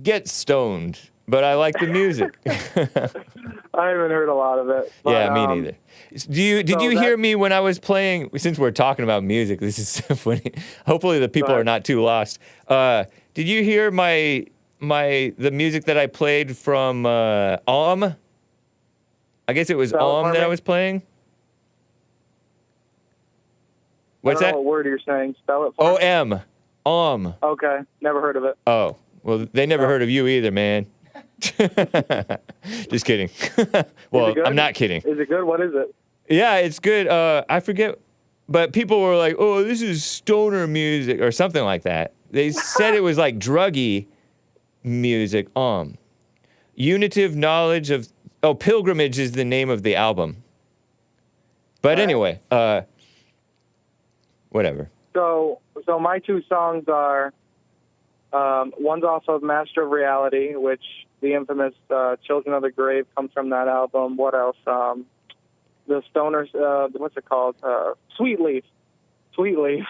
get stoned, but I like the music. I haven't heard a lot of it. But, yeah, me neither. Did you hear me when I was playing? Since we're talking about music, this is so funny. Hopefully the people are not too lost. Did you hear the music that I played from I guess it was that I was playing. What's that? I don't know what word you're saying. Spell it for me. O-M. Okay, never heard of it. Oh, well, they never heard of you either, man. Just kidding. Well, I'm not kidding. Is it good? What is it? Yeah, it's good. I forget, but people were like, "Oh, this is stoner music" or something like that. They said it was like druggy music. Unitive knowledge of Pilgrimage is the name of the album. But anyway, whatever. So my two songs are one's off of Master of Reality, which the infamous Children of the Grave comes from that album. What else? The Stoners, what's it called? Sweet Leaf sweetly.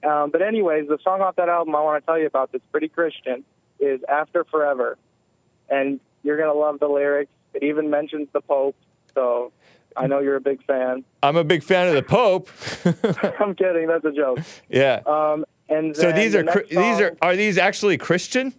But anyways, the song off that album I want to tell you about that's pretty Christian is After Forever. And you're going to love the lyrics. It even mentions the Pope. So I know you're a big fan. I'm a big fan of the Pope. I'm kidding. That's a joke. Yeah. And so then are these actually Christian?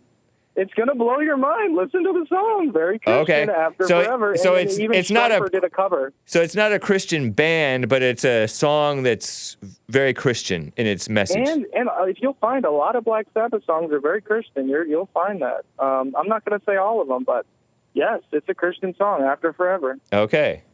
It's gonna blow your mind. Listen to the song. Very Christian. Okay. After Forever. So and it's not a did a cover. So it's not a Christian band, but it's a song that's very Christian in its message. And if you'll find a lot of Black Sabbath songs are very Christian. You'll find that. I'm not gonna say all of them, but yes, it's a Christian song. After Forever. Okay.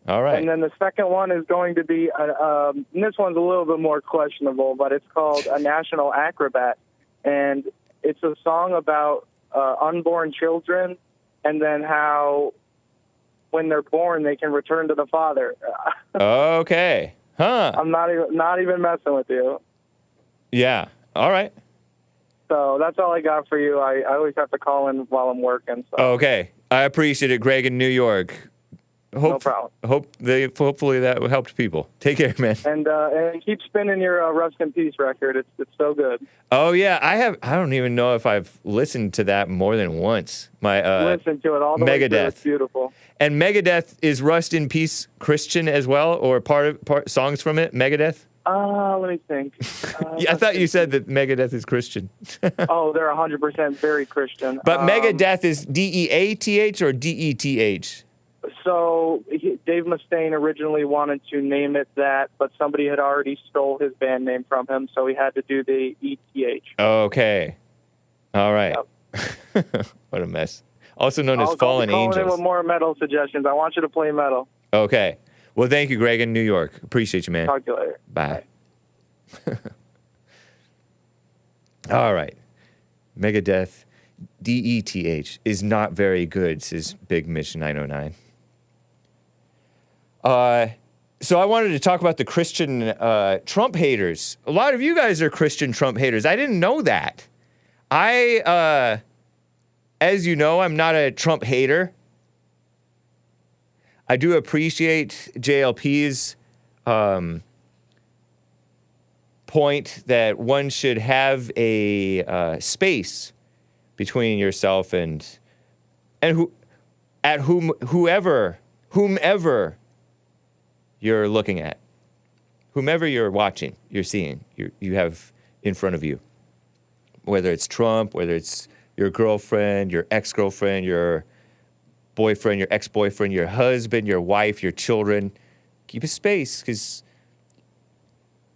All right. And then the second one is going to be, and this one's a little bit more questionable, but it's called A National Acrobat. And it's a song about unborn children and then how when they're born, they can return to the Father. Okay. Huh. I'm not even messing with you. Yeah. All right. So that's all I got for you. I always have to call in while I'm working. So. Okay. I appreciate it, Greg in New York. No problem. Hopefully that helped people. Take care, man. And keep spinning your Rust in Peace record. It's so good. Oh yeah, I don't even know if I've listened to that more than once. Listen to it all the way through. It's beautiful. And Megadeth, is Rust in Peace Christian as well, or part songs from it? Megadeth. Let me think. Yeah, I thought you said that Megadeth is Christian. Oh, they're 100% very Christian. But Megadeth is DEATH or DETH? So Dave Mustaine originally wanted to name it that, but somebody had already stole his band name from him, so he had to do the ETH. Okay. All right. Yep. What a mess. Also known as Fallen Angels. I'll in with more metal suggestions. I want you to play metal. Okay. Well, thank you, Greg, in New York. Appreciate you, man. Talk to you later. Bye. All right. Megadeth, DETH, is not very good, says Big Mitch 909. So I wanted to talk about the Christian Trump haters. A lot of you guys are Christian Trump haters. I didn't know that. As you know, I'm not a Trump hater. I do appreciate JLP's point that one should have a space between yourself and whomever you're looking at, whomever you're watching, you're seeing, you have in front of you. Whether it's Trump, whether it's your girlfriend, your ex-girlfriend, your boyfriend, your ex-boyfriend, your husband, your wife, your children, keep a space, because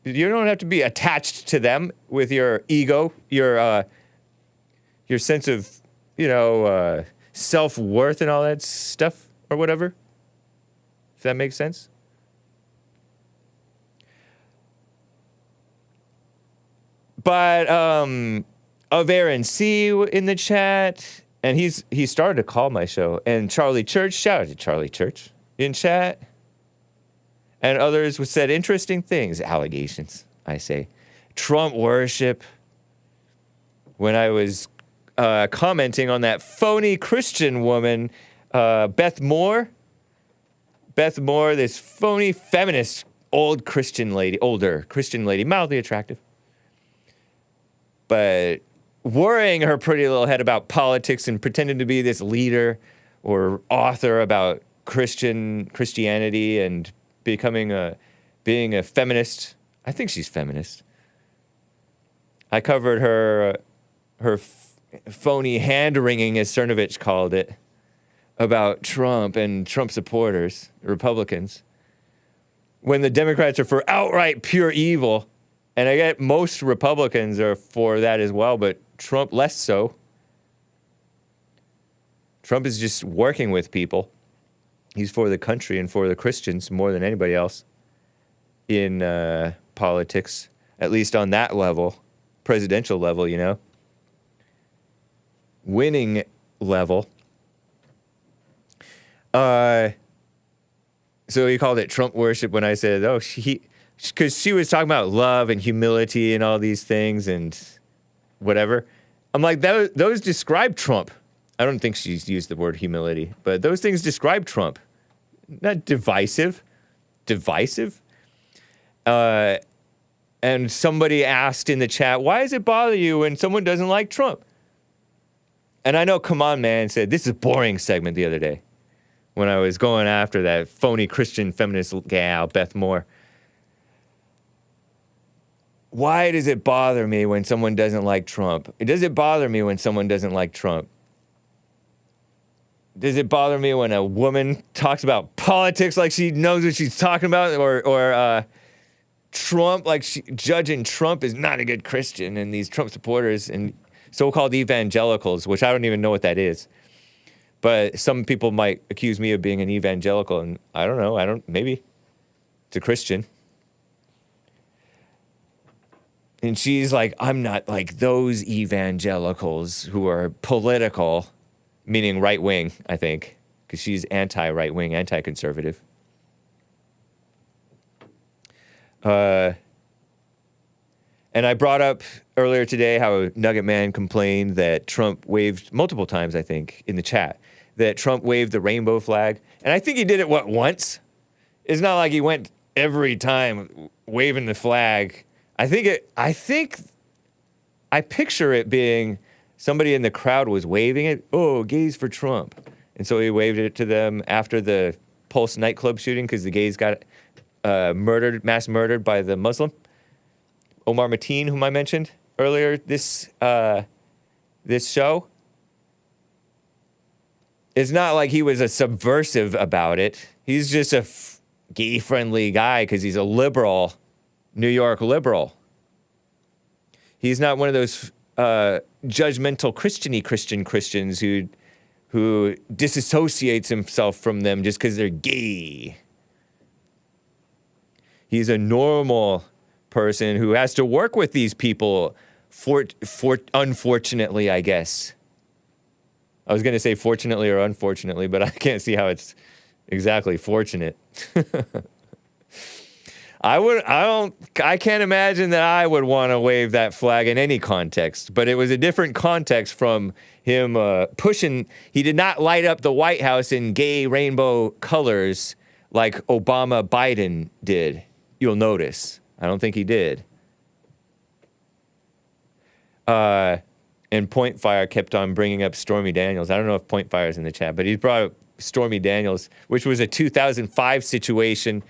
you don't have to be attached to them with your ego, your sense of, self-worth and all that stuff or whatever. If that makes sense. But of Aaron C in the chat, and he started to call my show. And Charlie Church, shout out to Charlie Church in chat. And others said interesting things, allegations, I say. Trump worship. When I was commenting on that phony Christian woman, Beth Moore, this phony feminist older Christian lady, mildly attractive. But worrying her pretty little head about politics and pretending to be this leader or author about Christianity and being a feminist. I think she's feminist. I covered her phony hand-wringing, as Cernovich called it, about Trump and Trump supporters, Republicans, when the Democrats are for outright pure evil. And I get most Republicans are for that as well, but Trump less so. Trump is just working with people. He's for the country and for the Christians more than anybody else in politics, at least on that level, presidential level, winning level. So he called it Trump worship when I said, because she was talking about love and humility and all these things and whatever. I'm like, those describe Trump. I don't think she's used the word humility, but those things describe Trump. Not divisive. Divisive? And somebody asked in the chat, why does it bother you when someone doesn't like Trump? And I know Come On Man said, this is a boring segment the other day when I was going after that phony Christian feminist gal, Beth Moore. Why does it bother me when someone doesn't like Trump? Does it bother me when someone doesn't like Trump? Does it bother me when a woman talks about politics like she knows what she's talking about? Or Trump, like judging Trump is not a good Christian, and these Trump supporters and so-called evangelicals, which I don't even know what that is. But some people might accuse me of being an evangelical, and I don't know. Maybe it's a Christian. And she's like, I'm not like those evangelicals who are political, meaning right-wing, I think, because she's anti-right-wing, anti-conservative. And I brought up earlier today how Nugget Man complained that Trump waved multiple times, I think, in the chat, that Trump waved the rainbow flag. And I think he did it, once? It's not like he went every time waving the flag. I picture it being somebody in the crowd was waving it. Oh, gays for Trump. And so he waved it to them after the Pulse nightclub shooting because the gays got mass murdered by the Muslim. Omar Mateen, whom I mentioned earlier this show. It's not like he was a subversive about it. He's just a gay-friendly guy because he's a liberal, New York liberal. He's not one of those judgmental Christians who disassociates himself from them just because they're gay. He's a normal person who has to work with these people, unfortunately, I guess. I was going to say fortunately or unfortunately, but I can't see how it's exactly fortunate. I can't imagine that I would want to wave that flag in any context, but it was a different context from him pushing. He did not light up the White House in gay rainbow colors like Obama Biden did. You'll notice. I don't think he did. And Point Fire kept on bringing up Stormy Daniels. I don't know if Point Fire's in the chat, but he brought up Stormy Daniels, which was a 2005 situation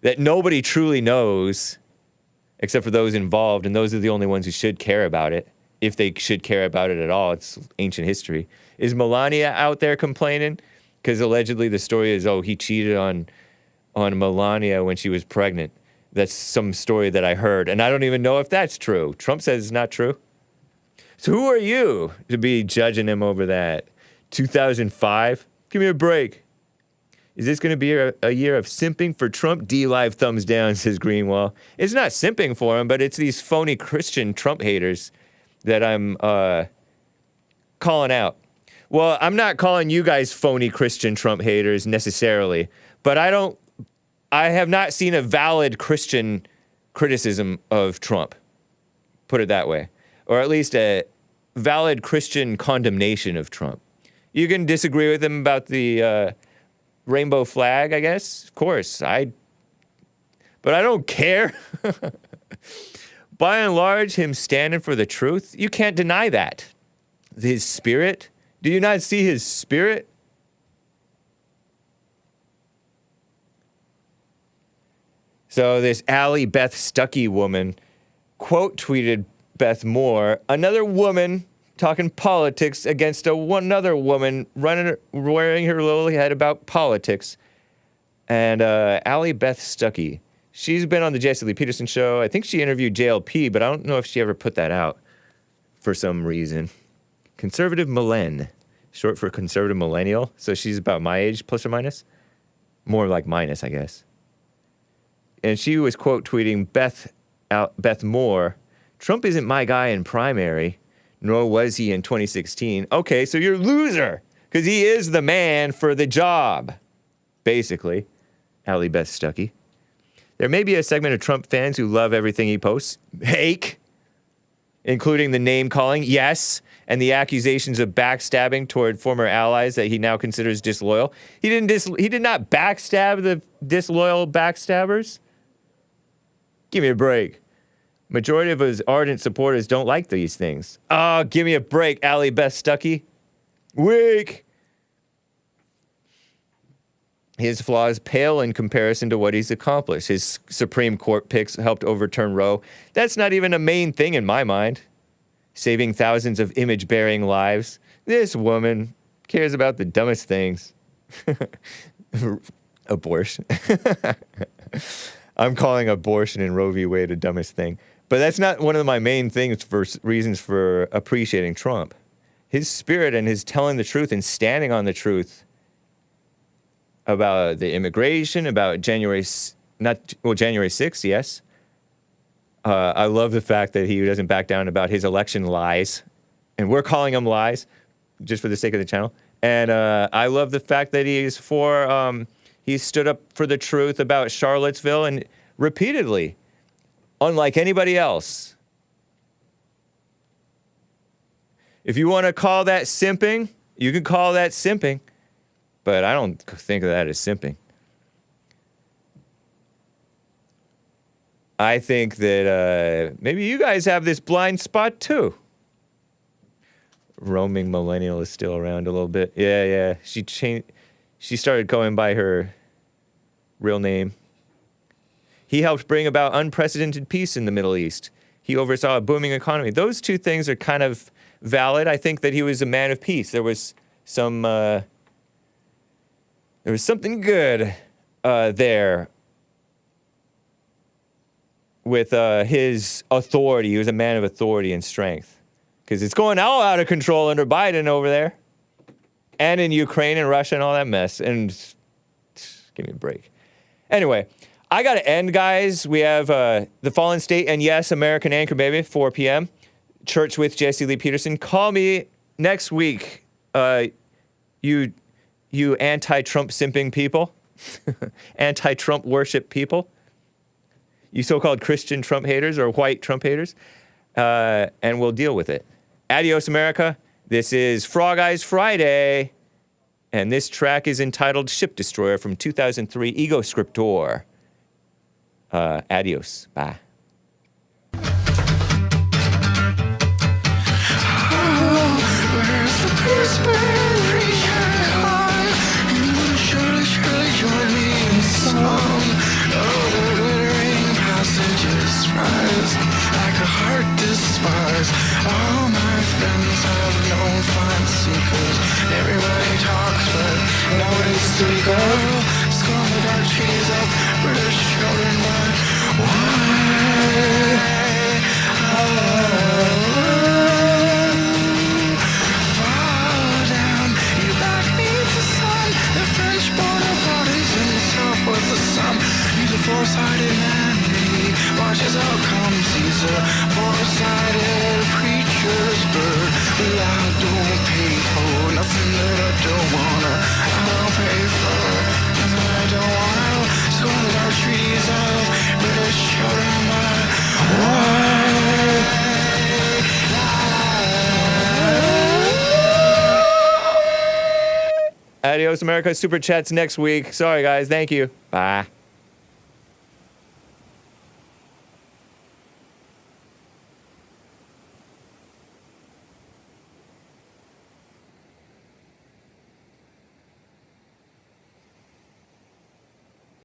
that nobody truly knows except for those involved, and those are the only ones who should care about it, if they should care about it at all. It's ancient history. Is Melania out there complaining? Because allegedly the story is, he cheated on Melania when she was pregnant. That's some story that I heard, and I don't even know if that's true. Trump says it's not true. So who are you to be judging him over that? 2005? Give me a break. Is this going to be a year of simping for Trump? D-Live thumbs down, says Greenwall. It's not simping for him, but it's these phony Christian Trump haters that I'm calling out. Well, I'm not calling you guys phony Christian Trump haters necessarily, but I have not seen a valid Christian criticism of Trump, put it that way, or at least a valid Christian condemnation of Trump. You can disagree with him about the rainbow flag, I guess, of course, but I don't care. By and large, him standing for the truth, you can't deny that. His spirit, do you not see his spirit? So this Allie Beth Stuckey woman quote tweeted Beth Moore, another woman talking politics against another woman wearing her lily head about politics. And Allie Beth Stuckey, she's been on the Jesse Lee Peterson show. I think she interviewed JLP, but I don't know if she ever put that out for some reason. Conservative Millenn, short for conservative millennial. So she's about my age, plus or minus. More like minus, I guess. And she was quote tweeting Beth Moore, Trump isn't my guy in primary, nor was he in 2016. Okay, so you're a loser, because he is the man for the job, basically. Allie Beth Stuckey. There may be a segment of Trump fans who love everything he posts. Hake, including the name calling, yes, and the accusations of backstabbing toward former allies that he now considers disloyal. He did not backstab the disloyal backstabbers. Give me a break. Majority of his ardent supporters don't like these things. Oh, give me a break, Allie Beth Stuckey. Weak. His flaws pale in comparison to what he's accomplished. His Supreme Court picks helped overturn Roe. That's not even a main thing in my mind. Saving thousands of image-bearing lives. This woman cares about the dumbest things. Abortion. I'm calling abortion and Roe v. Wade the dumbest thing. But that's not one of my main things for reasons for appreciating Trump. His spirit and his telling the truth and standing on the truth about the immigration, about January 6th, yes. I love the fact that he doesn't back down about his election lies. And we're calling them lies, just for the sake of the channel. And I love the fact that he stood up for the truth about Charlottesville and repeatedly, unlike anybody else. If you want to call that simping, you can call that simping. But I don't think of that as simping. I think that maybe you guys have this blind spot too. Roaming millennial is still around a little bit. Yeah. She started going by her real name. He helped bring about unprecedented peace in the Middle East. He oversaw a booming economy. Those two things are kind of valid. I think that he was a man of peace. There was something good there with his authority. He was a man of authority and strength. Because it's going all out of control under Biden over there. And in Ukraine and Russia and all that mess. And give me a break. Anyway, I got to end, guys. We have The Fallen State and, yes, American Anchor Baby, 4 p.m. Church with Jesse Lee Peterson. Call me next week, you anti-Trump simping people. Anti-Trump worship people. You so-called Christian Trump haters or white Trump haters. And we'll deal with it. Adios, America. This is Frog Eyes Friday. And this track is entitled Ship Destroyer from 2003 Ego Scriptor. Adios. Bye. All my friends have known fine secrets. Everybody talks, but nobody speaks of. Skull the dark trees of British children, but why? Fall down, you back needs the sun. The French border parties himself with the sun. He's a four-sided man. Watch as out comes Caesar, four-sided preacher's bird. Well, I don't pay for nothing that I don't wanna. I don't pay for nothing I don't wanna. Scorn the dark trees of British children, Adios, America. Super chats next week. Sorry, guys. Thank you. Bye.